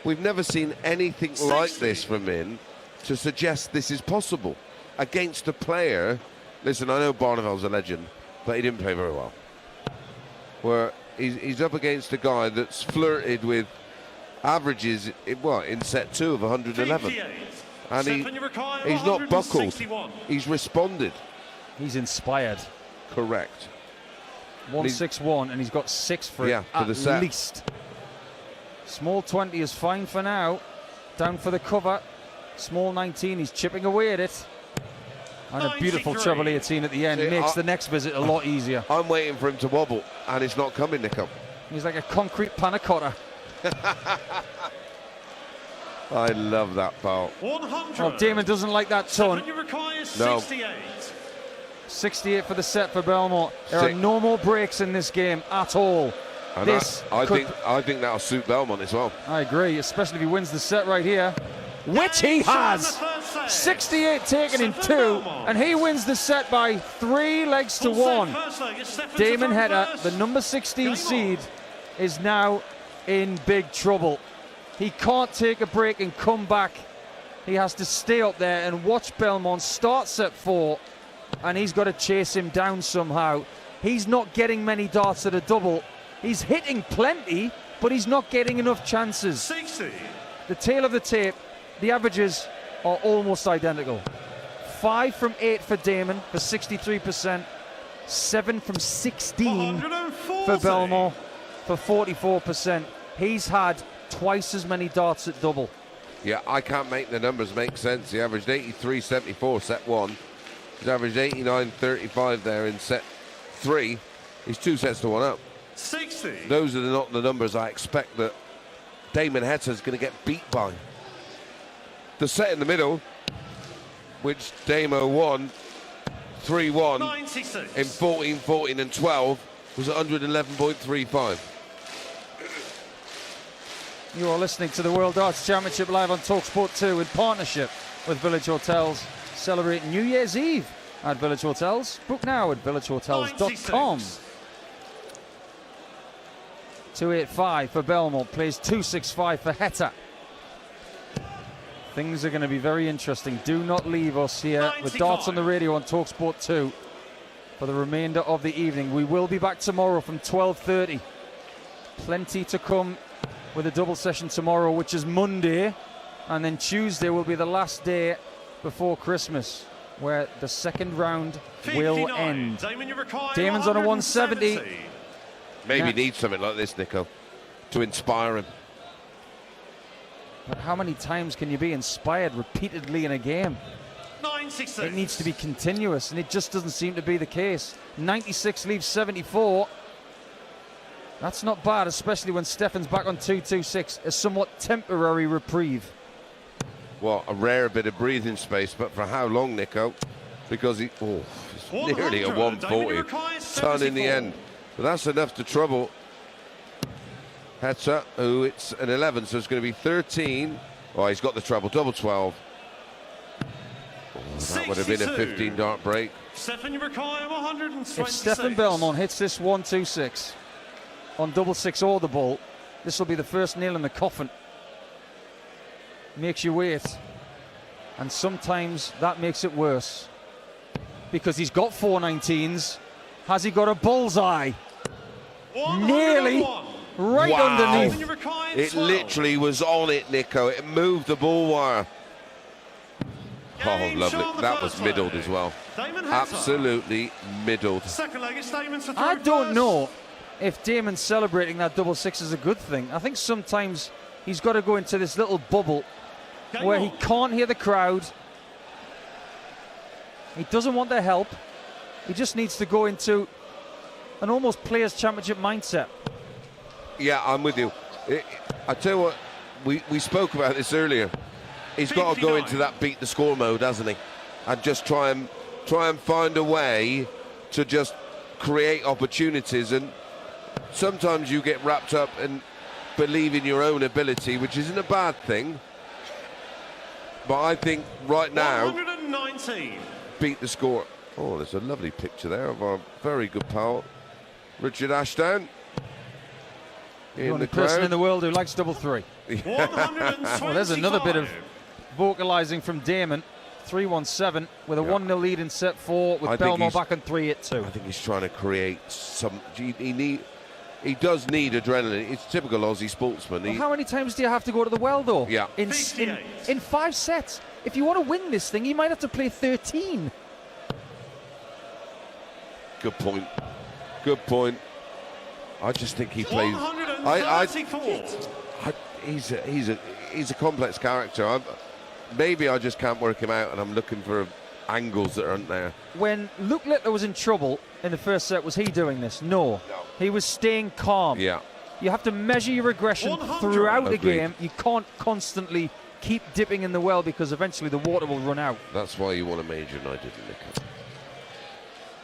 we've never seen anything like this from him to suggest this is possible against a player. Listen, I know Barneveld's a legend, but he didn't play very well. Where he's up against a guy that's flirted with averages in set 2 of 111, 58. and Stefan, you require he's not buckled. 161. He's responded. He's inspired. Correct. 161, and he's got 6 for Yeah, it for at the set. least. Small 20 is fine for now. Down for the cover. Small 19, he's chipping away at it. And a beautiful 93. treble 18 at the end See, makes the next visit a lot easier. I'm waiting for him to wobble, and it's not coming, Nico. He's like a concrete panna cotta. I love that foul. 100. Oh, Damon doesn't like that ton. Stefan, you require No. 68. 68 for the set for Belmont. There are Sick. no more breaks in this game at all. And This I could- think that'll suit Belmont as well. I agree, especially if he wins the set right here, which he has. 68 taken in 2, and he wins the set by 3 legs to 1. Damon Heta, the number 16 seed, is now in big trouble. He can't take a break and come back. He has to stay up there and watch Belmont start set 4, and he's got to chase him down somehow. He's not getting many darts at a double. He's hitting plenty, but he's not getting enough chances. 60. The tail of the tape, the averages are almost identical. 5 from 8 for Damon for 63%, 7 from 16 for Belmont for 44%. He's had twice as many darts at double. Yeah, I can't make the numbers make sense. He averaged 83.74 set 1. He's averaged 89.35 there in set 3. He's 2 sets to 1 up. 60. Those are not the numbers I expect that Damon Heta's going to get beat by. The set in the middle, which Damo won 3-1 96. in 14, 14 and 12, was 111.35. You are listening to the World Darts Championship live on talkSPORT 2 in partnership with Village Hotels. Celebrating New Year's Eve at Village Hotels. Book now at villagehotels.com. 285 for Belmont, plays 265 for Heta. Things are going to be very interesting. Do not leave us here with 95. Darts on the Radio on talkSPORT 2 for the remainder of the evening. We will be back tomorrow from 12:30. Plenty to come with a double session tomorrow, which is Monday, and then Tuesday will be the last day before Christmas, where the second round will 59. end. Damon, you require Damon's on a 170. Maybe Yeah. needs something like this, Nico, to inspire him. But how many times can you be inspired repeatedly in a game? 96. It needs to be continuous, and it just doesn't seem to be the case. 96 leaves 74. That's not bad, especially when Stefan's back on 226, a somewhat temporary reprieve. Well, a rare bit of breathing space, but for how long, Nico? Because it's nearly a 140 ton in the end. But that's enough to trouble Heta, who it's an 11, so it's going to be 13. Oh, he's got the treble, double 12. Oh, that would have been a 15 dart break. Stefan, you require 126. If Stefan Belmont hits this 126 on double 6 or the ball, this will be the first nail in the coffin. Makes you wait, and sometimes that makes it worse, because he's got 419s Has he got a bullseye? 101. Nearly. Right Wow. underneath. It literally was on it, Nico. It moved the ball wire. Oh, lovely. That was middled as well. Damon Heta. Absolutely middled. Second leg is Damon to throw I don't first. know if Damon celebrating that double six is a good thing. I think sometimes he's got to go into this little bubble Game where on. he can't hear the crowd. He doesn't want their help. He just needs to go into an almost Players' Championship mindset. Yeah, I'm with you. I tell you what, we spoke about this earlier. He's got to go 59. into that beat the score mode, hasn't he? And just try and find a way to just create opportunities. And sometimes you get wrapped up and believe in your own ability, which isn't a bad thing. But I think right now, 119. beat the score. Oh, there's a lovely picture there of our very good pal, Richard Ashdown. The only person in the world who likes double three. 125. Well, there's another bit of vocalising from Damon. 3-1-7 with a 1-0 lead in set 4 with Belmont back on 3-2. I think he's trying to create some. He does need adrenaline. It's typical Aussie sportsman. Well, how many times do you have to go to the well, though? Yeah. In 5 sets. If you want to win this thing, you might have to play 13. Good point. Good point. I just think he plays. 134. He's a complex character. Maybe I just can't work him out, and I'm looking for angles that aren't there. When Litler was in trouble in the first set, was he doing this? No. He was staying calm. Yeah. You have to measure your aggression 100. throughout the Agreed. game. You can't constantly keep dipping in the well because eventually the water will run out. That's why you want a major United, Nico.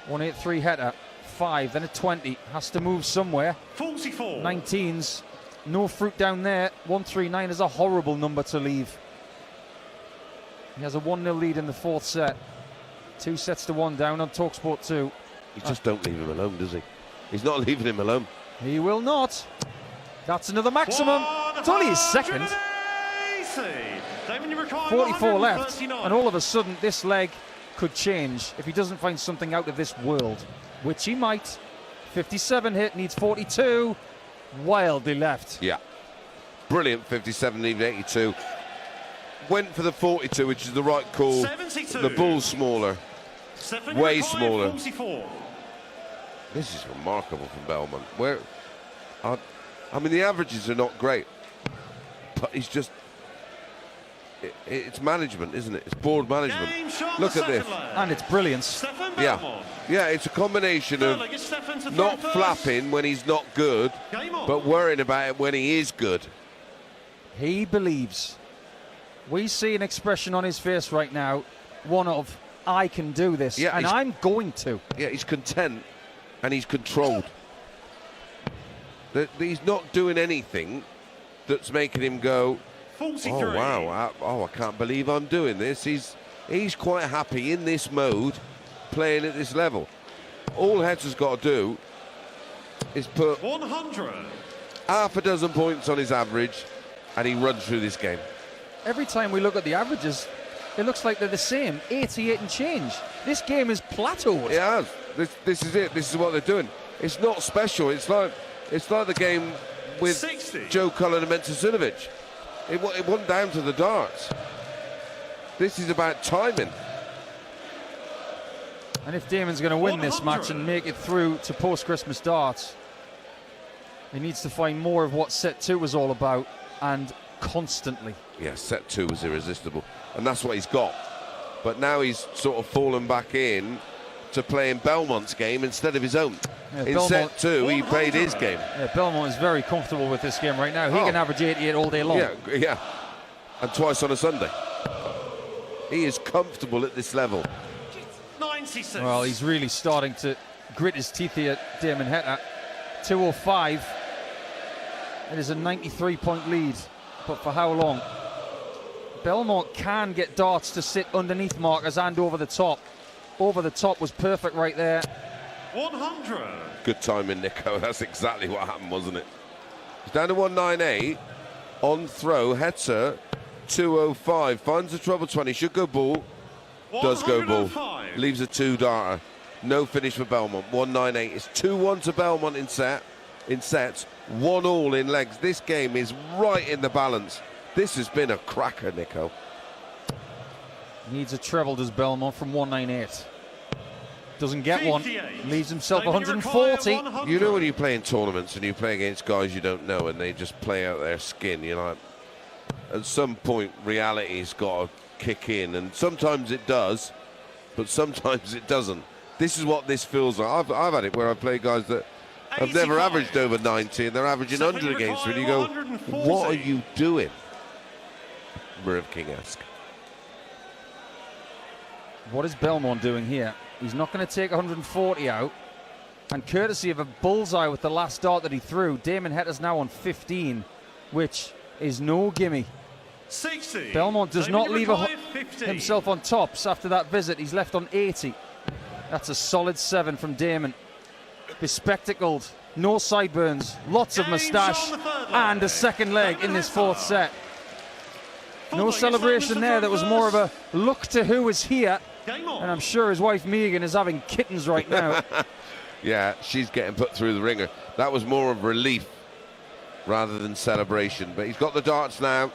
183 Heta, 5, then a 20. Has to move somewhere. 44. 19s, no fruit down there. 139 is a horrible number to leave. He has a 1-0 lead in the 4th set. 2 sets to 1 down on talkSPORT 2. You just don't leave him alone, does he? He's not leaving him alone. He will not. That's another maximum. It's only his second. 44 left. And all of a sudden, this leg could change if he doesn't find something out of this world, which he might. 57 hit, needs 42. Wildly left. Yeah. Brilliant 57, leaving 82. Went for the 42, which is the right call. 72. The ball's smaller. Stefan way Urikai, smaller. 44. This is remarkable from Belmont. I mean, the averages are not great, but he's just. It's management, isn't it? It's board management. Game shot, Look the at this. second leg. And it's brilliance. Stefan Yeah. Belmont. Yeah, it's a combination Third of leg is Stefan to not throw first. flapping when he's not good, Game on. but worrying about it when he is good. He believes. We see an expression on his face right now, one of, I can do this, Yeah, and I'm going to. Yeah, he's content and he's controlled. He's not doing anything that's making him go, 43. oh wow, I can't believe I'm doing this. He's quite happy in this mode, playing at this level. All Heta's got to do is put 100. half a dozen points on his average, and he runs through this game. Every time we look at the averages, it looks like they're the same, 88 and change. This game is plateaued. It has. This is it. This is what they're doing. It's not special. It's like the game with 60. Joe Cullen and Mentasinovic. It wasn't down to the darts. This is about timing. And if Damon's going to win this 100. match and make it through to post-Christmas darts, he needs to find more of what set 2 was all about, and constantly. Yeah, set 2 was irresistible, and that's what he's got. But now he's sort of fallen back in to playing Belmont's game instead of his own. Yeah, In Belmont- set 2, he played his game. Yeah, Belmont is very comfortable with this game right now. He Oh. can average 88 all day long. Yeah, and twice on a Sunday. He is comfortable at this level. 96. Well, he's really starting to grit his teeth here, Damon Heta. 205. It is a 93-point lead, but for how long? Belmont can get darts to sit underneath markers and over the top. Over the top was perfect right there. 100. Good timing, Nico. That's exactly what happened, wasn't it? He's down to 198. On throw, Heta, 205. Finds the trouble 20. Should go ball. Does go ball. 105. Leaves a 2-darter. no finish for Belmont. 1-9-8. It's 2-1 to Belmont in sets, 1-1 in legs. This game is right in the balance. This has been a cracker, Nico. Needs a treble, does Belmont, from 198. Doesn't get one. Leaves himself 140. You know when you play in tournaments and you play against guys you don't know and they just play out their skin, you're like, at some point reality's got to kick in, and sometimes it does, but sometimes it doesn't. This is what this feels like. I've had it where I play guys that have never averaged over 90 and they're averaging 100 against me, and you go, what are you doing? Merv King-esque. What is Belmont doing here? He's not going to take 140 out. And courtesy of a bullseye with the last dart that he threw, Damon Heta's now on 15, which is no gimme. 60. Belmont does not leave himself on tops after that visit. He's left on 80. That's a solid 7 from Damon. Bespectacled, no sideburns, lots of moustache, and a second leg in this fourth set. No celebration there. That was more of a look to who is here. And I'm sure his wife Megan is having kittens right now. Yeah, she's getting put through the ringer. That was more of relief rather than celebration. But he's got the darts now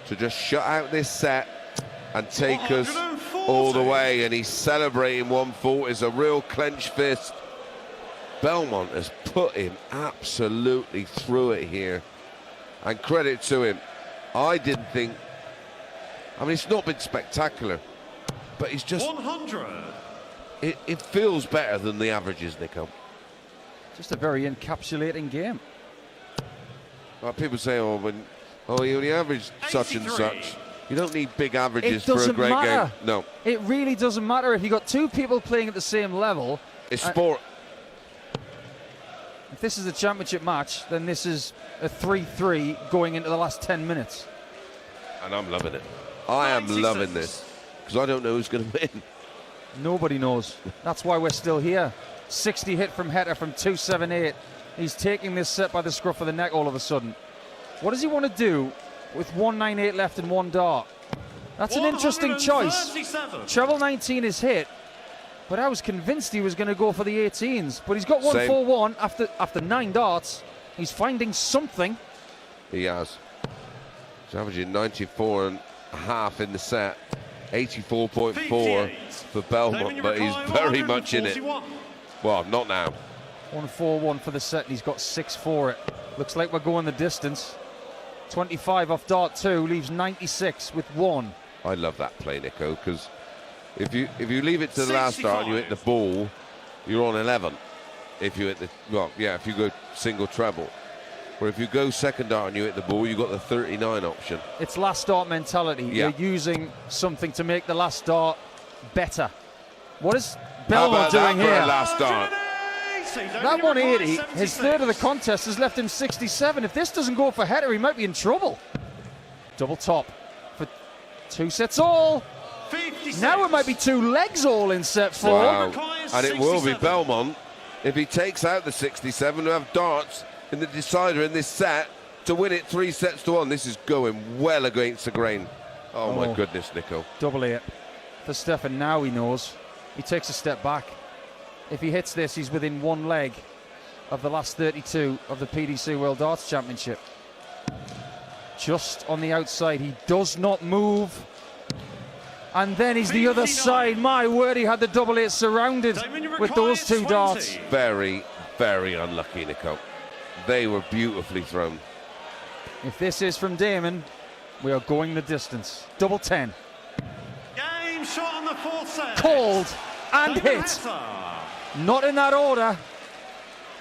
to just shut out this set and take us all the way. And he's celebrating 140. It's a real clenched fist. Belmont has put him absolutely through it here. And credit to him. I didn't think... I mean, it's not been spectacular. But it's just... 100. It feels better than the averages, Nico. Just a very encapsulating game. Like people say, he only averaged such and such. You don't need big averages for a great game. No. It really doesn't matter if you've got two people playing at the same level. It's sport. If this is a championship match, then this is a 3-3 going into the last 10 minutes. And I'm loving it. I am loving this. Because I don't know who's going to win. Nobody knows. That's why we're still here. 60 hit from Heta from 278. He's taking this set by the scruff of the neck all of a sudden. What does he want to do with 198 left and one dart? That's an interesting choice. Treble 19 is hit, but I was convinced he was going to go for the 18s. But he's got 141 after 9 darts. He's finding something. He has. He's averaging 94.5 in the set. 84.4 for Belmont, but he's very much in it. Well, not now. 141 for the set, and he's got 6 for it. Looks like we're going the distance. 25 off dart 2, leaves 96 with 1. I love that play, Nico, because if you leave it to the last dart and you hit the ball, you're on 11. If you hit if you go single treble. Or if you go second dart and you hit the ball, you've got the 39 option. It's last dart mentality. Yeah. You're using something to make the last dart better. What is Belmont doing here? Last dart? That 180, his third of the contest, has left him 67. If this doesn't go for Heta, he might be in trouble. Double top for 2 sets all. 56. Now it might be 2 legs all in set 4. Wow. And it will be Belmont if he takes out the 67 to have darts in the decider in this set to win it 3 sets to 1. This is going well against the grain. Oh my goodness, Nico. Double 8 for Stefan. Now he knows. He takes a step back. If he hits this, he's within 1 leg of the last 32 of the PDC World Darts Championship. Just on the outside. He does not move. And then he's the other side. My word, he had the double 8 surrounded with those 2 darts. Very, very unlucky, Nico. They were beautifully thrown. If this is from Damon, we are going the distance. Double 10. Game shot on the 4th set. Called and hit. Not in that order.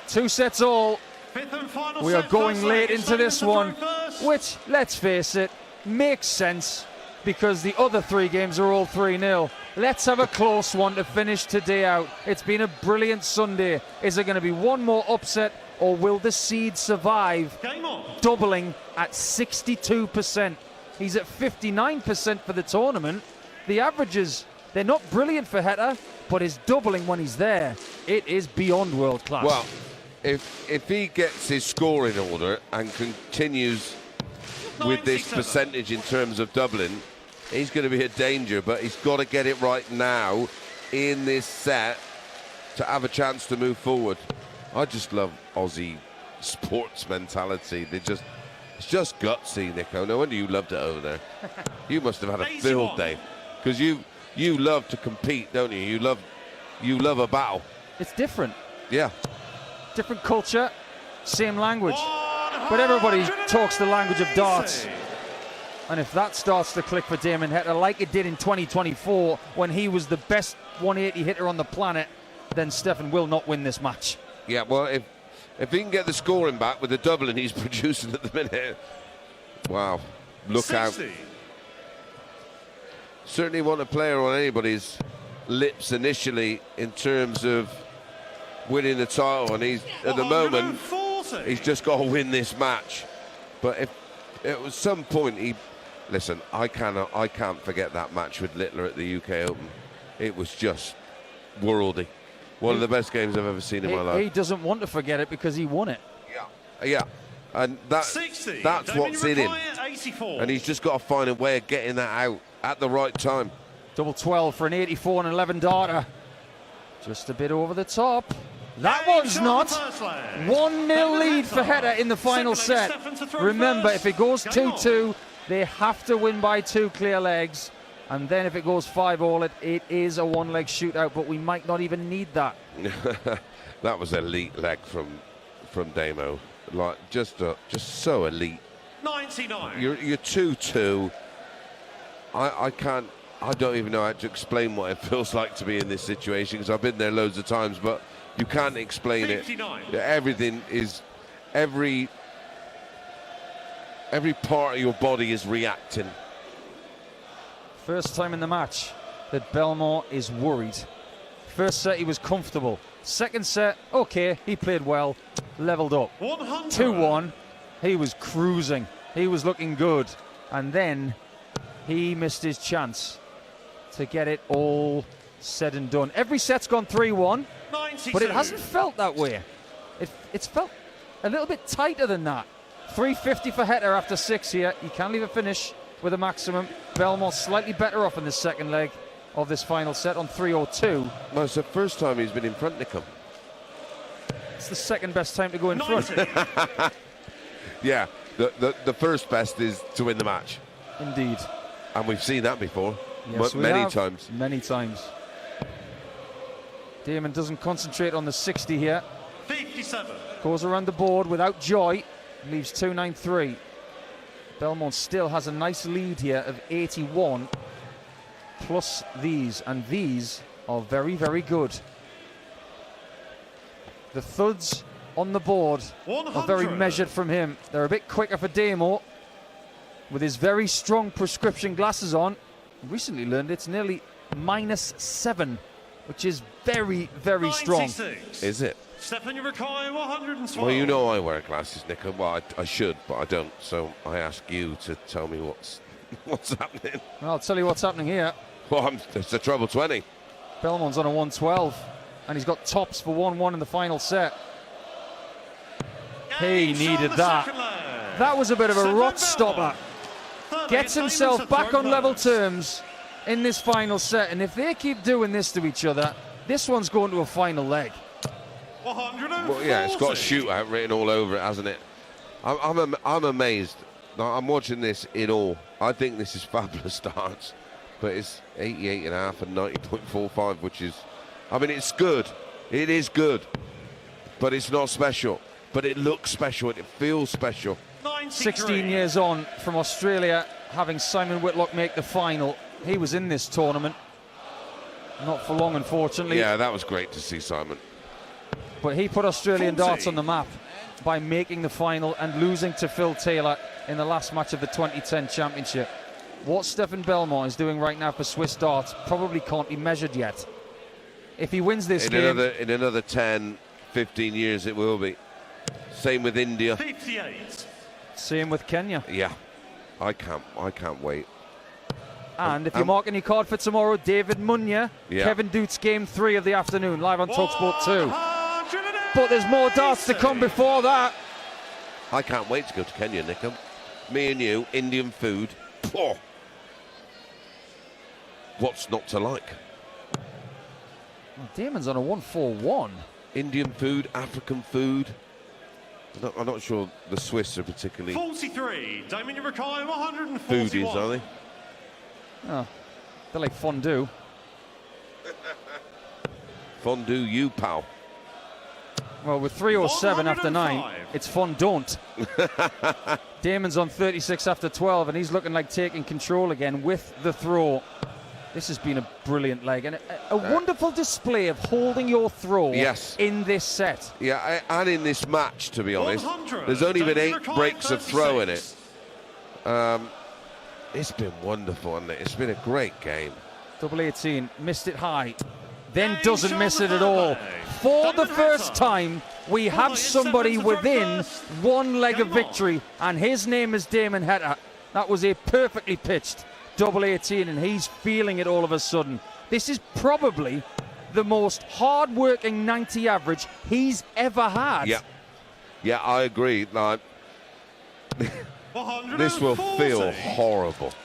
2 sets all. We are going late into this one, which, let's face it, makes sense because the other 3 games are all 3-0. Let's have a close one to finish today out. It's been a brilliant Sunday. Is there going to be one more upset, or will the seed survive? Doubling at 62%. He's at 59% for the tournament. The averages, they're not brilliant for Heta, but his doubling when he's there, it is beyond world class. Well, if he gets his score in order and continues with this percentage in terms of doubling, he's going to be a danger, but he's got to get it right now in this set to have a chance to move forward. I just love Aussie sports mentality. It's just gutsy, Nico. No wonder you loved it over there. You must have had a field day, because you love to compete, don't you? You love a battle. It's different. Yeah. Different culture, same language. But everybody talks the language of darts. And if that starts to click for Damon Heta like it did in 2024 when he was the best 180 hitter on the planet, then Stefan will not win this match. Yeah, well, if he can get the scoring back with the doubling he's producing at the minute, wow, look 60. out. Certainly want a player on anybody's lips initially in terms of winning the title, and he's at the moment he's just got to win this match. But if at some point listen, I can't forget that match with Litler at the UK Open. It was just worldy. One of the best games I've ever seen in my life. He doesn't want to forget it because he won it. Yeah, and that's 60. what's in him. 84. And he's just got to find a way of getting that out at the right time. Double 12 for an 84 and 11 darter. Just a bit over the top. That one's not. 1-0 lead for Heta in the final set. Remember, if it goes 2-2, they have to win by 2 clear legs. And then if it goes 5-all, it is a one-leg shootout, but we might not even need that. That was elite leg from Damon. Like just so elite. 99. You're 2-2. I don't even know how to explain what it feels like to be in this situation, because I've been there loads of times, but you can't explain 59. it. Everything is every part of your body is reacting. First time in the match that Belmont is worried. First set he was comfortable. Second set, okay, he played well, leveled up. 100. 2-1, he was cruising. He was looking good. And then he missed his chance to get it all said and done. Every set's gone 3-1, 92. but it hasn't felt that way. It's felt a little bit tighter than that. 350 for Heta after 6 here. He can leave a finish with a maximum. Belmont slightly better off in the second leg of this final set on 3-2. Well, it's the first time he's been in front, Nico. It's the second best time to go in front. Yeah, the first best is to win the match. Indeed. And we've seen that before. Yes, we many have. times. Many times. Damon doesn't concentrate on the 60 here. 57. Goes around the board without joy. Leaves 293. Belmont still has a nice lead here of 81 plus these, and these are very, very good. The thuds on the board 100. are very measured from him. They're a bit quicker for Damon with his very strong prescription glasses on. Recently learned it's nearly -7, which is very, very strong. 96. Is it? Stefan, you require 112. Well, you know I wear glasses, Nico. Well, I should, but I don't. So I ask you to tell me what's happening. Well, I'll tell you what's happening here. Well, it's a treble 20. Belmont's on a 112, and he's got tops for 1-1 in the final set. He needed that. That was a bit of a rot stopper. Gets himself back on level terms in this final set, and if they keep doing this to each other, this one's going to a final leg. 140. Well, yeah, it's got shootout written all over it, hasn't it? I'm amazed. I'm watching this in awe. I think this is fabulous darts, but it's 88.5 and 90.45, which is, I mean, it's good. It is good, but it's not special. But it looks special and it feels special. 16 years on from Australia, having Simon Whitlock make the final. He was in this tournament. Not for long, unfortunately. Yeah, that was great to see Simon. But he put Australian 40. darts on the map by making the final and losing to Phil Taylor in the last match of the 2010 championship. What Stefan Bellmont is doing right now for Swiss darts probably can't be measured yet. If he wins this game... In another 10, 15 years it will be. Same with India. 58. Same with Kenya. Yeah, I can't wait. And if you're marking your card for tomorrow, David Munya, Yeah. Kevin Dutz, game 3 of the afternoon, live on talkSPORT 2. But there's more darts to come before that. I can't wait to go to Kenya, Nico. Me and you, Indian food. Oh. What's not to like? Damon's on a 1-4-1. Indian food, African food. I'm not sure the Swiss are particularly 43. Damon, you require 141. foodies, are they? Oh, they're like fondue. Fondue you, pal. Well, with 3:07 after 9, 105. it's fondant. Damon's on 36 after 12, and he's looking like taking control again with the throw. This has been a brilliant leg and a wonderful display of holding your throw in this set. Yeah, and in this match, to be honest. 100. There's only been 8 Damon breaks of throw in it. 36. It's been wonderful, hasn't it? It's been a great game. Double 18, missed it high, then Game doesn't shot miss of it at the all. day. For the Damon first Heta. time, we have it's somebody 7 to throw within first. 1 leg of Game on. victory, and his name is Damon Heta. That was a perfectly pitched double 18, and he's feeling it all of a sudden. This is probably the most hard-working 90 average he's ever had. Yeah, I agree. Like, this will feel 140.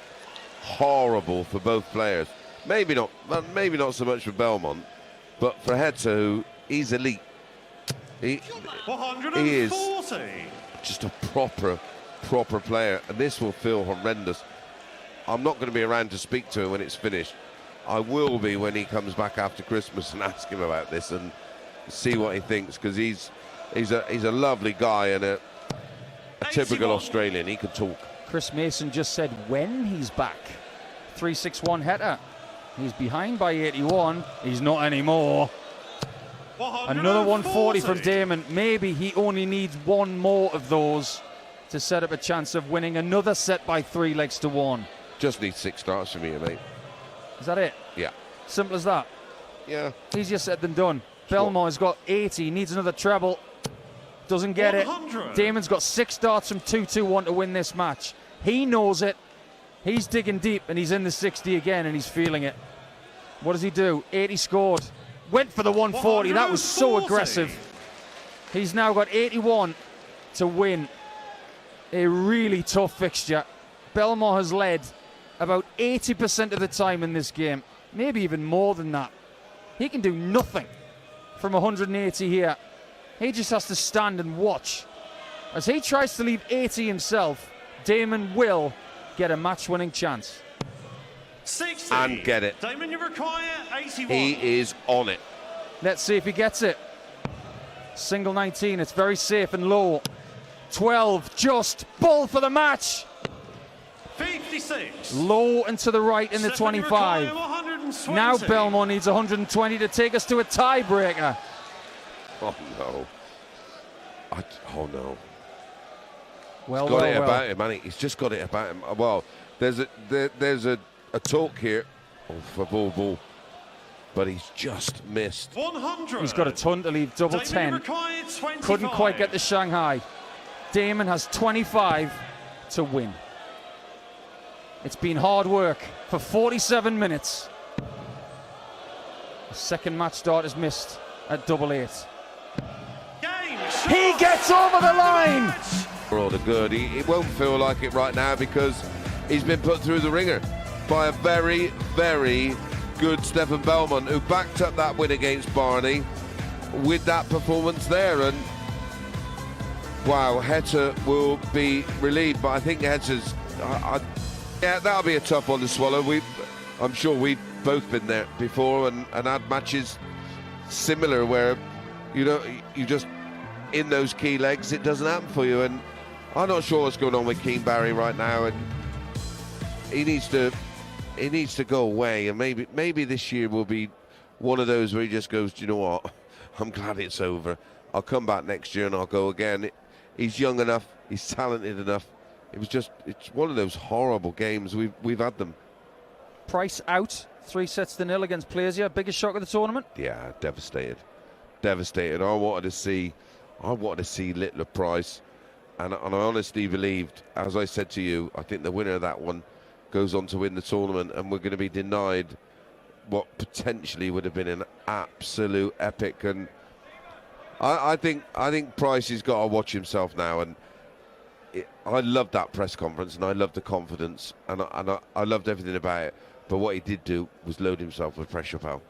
horrible for both players. Maybe not so much for Belmont, but for Heta, who he's elite. He 140. is just a proper player, and this will feel horrendous. I'm not going to be around to speak to him when it's finished. I will be when he comes back after Christmas and ask him about this and see what he thinks, because he's a lovely guy and a typical 81. Australian. He could talk. Chris Mason just said when he's back. 3-6-1 Heta. He's behind by 81. He's not anymore. Another 140 from Damon. Maybe he only needs 1 more of those to set up a chance of winning another set by 3 legs to 1. Just needs 6 starts from here, mate. Is that it? Yeah. Simple as that. Yeah. Easier said than done. Belmont has got 80. Needs another treble. Doesn't get 100. it. Damon's got 6 darts from 2-2-1 to win this match. He knows it. He's digging deep, and he's in the 60 again, and he's feeling it. What does he do? 80 scored. Went for the 140. That was so 140. aggressive. He's now got 81 to win a really tough fixture. Belmont has led about 80% of the time in this game, maybe even more than that. He can do nothing from 180 here. He just has to stand and watch. As he tries to leave 80 himself, Damon will get a match-winning chance. 60. And get it. Damon, you require 81. He is on it. Let's see if he gets it. Single 19, it's very safe and low. 12, just ball for the match. 56. Low and to the right in the Stefan, you 25. require 120. Now Belmont needs 120 to take us to a tiebreaker. Oh no. Oh no. Well, Got it about him, man. He's just got it about him. Well, there's a talk here for ball, but he's just missed. 100. He's got a ton to leave, double Damon, 10. you require 25. Couldn't quite get the Shanghai. Damon has 25 to win. It's been hard work for 47 minutes. The second match start is missed at double 8. Game He shot. gets over the line. For all the good, it won't feel like it right now because he's been put through the ringer by a very, very good Stefan Belmont, who backed up that win against Barney with that performance there. And wow, Heta will be relieved, but I think Heta's. Yeah, that'll be a tough one to swallow. I'm sure we've both been there before and had matches similar where you just in those key legs it doesn't happen for you. And I'm not sure what's going on with Keane Barry right now, and he needs to go away. And maybe this year will be one of those where he just goes, do you know what? I'm glad it's over. I'll come back next year and I'll go again. He's young enough. He's talented enough. It's one of those horrible games. We've had them. Price out, 3-0 against Plaisir. Biggest shock of the tournament. Yeah, devastated. I wanted to see Litler Price, and I honestly believed, as I said to you, I think the winner of that one goes on to win the tournament, and we're going to be denied what potentially would have been an absolute epic. And I think Price has got to watch himself now. And I loved that press conference, and I loved the confidence, and I loved everything about it. But what he did do was load himself with pressure, pal.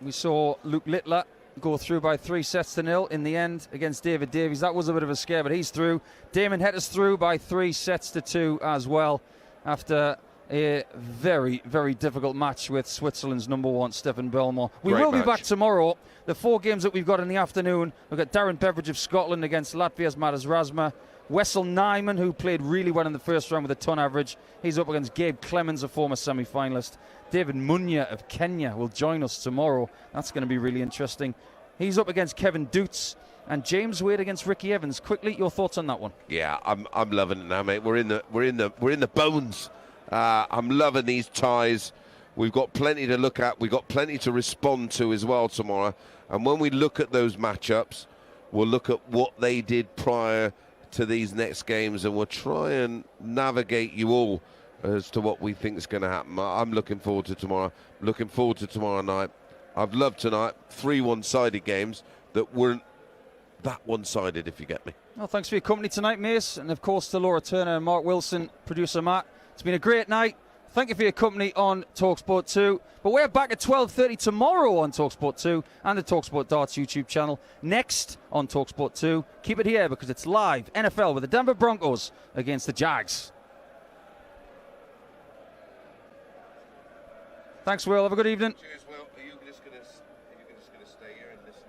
We saw Luke Litler go through by 3-0 in the end against David Davies. That was a bit of a scare, but he's through. Damon Heta's through by 3-2 as well after a very, very difficult match with Switzerland's number 1, Stefan Bellmont. We Great will be match. back tomorrow. The 4 games that we've got in the afternoon, we've got Darren Beveridge of Scotland against Latvia's Matas Razma. Wessel Nyman, who played really well in the first round with a ton average. He's up against Gabe Clemens, a former semi-finalist. David Munya of Kenya will join us tomorrow. That's going to be really interesting. He's up against Kevin Dutz. And James Wade against Ricky Evans. Quickly, your thoughts on that one? Yeah, I'm loving it now, mate. We're in the bones. I'm loving these ties. We've got plenty to look at. We've got plenty to respond to as well tomorrow. And when we look at those matchups, we'll look at what they did prior to these next games, and we'll try and navigate you all as to what we think is going to happen. I'm looking forward to tomorrow. Looking forward to tomorrow night. I've loved tonight. 3 one-sided games that weren't that one-sided, if you get me. Well, thanks for your company tonight, Mace. And, of course, to Laura Turner and Mark Wilson, producer Matt. It's been a great night. Thank you for your company on talkSPORT 2. But we're back at 12:30 tomorrow on talkSPORT 2 and the talkSPORT Darts YouTube channel. Next on talkSPORT 2, keep it here because it's live NFL with the Denver Broncos against the Jags. Thanks, Will. Have a good evening. Cheers, Will. Are you just going to stay here and listen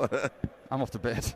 to the NFL? I'm off to bed.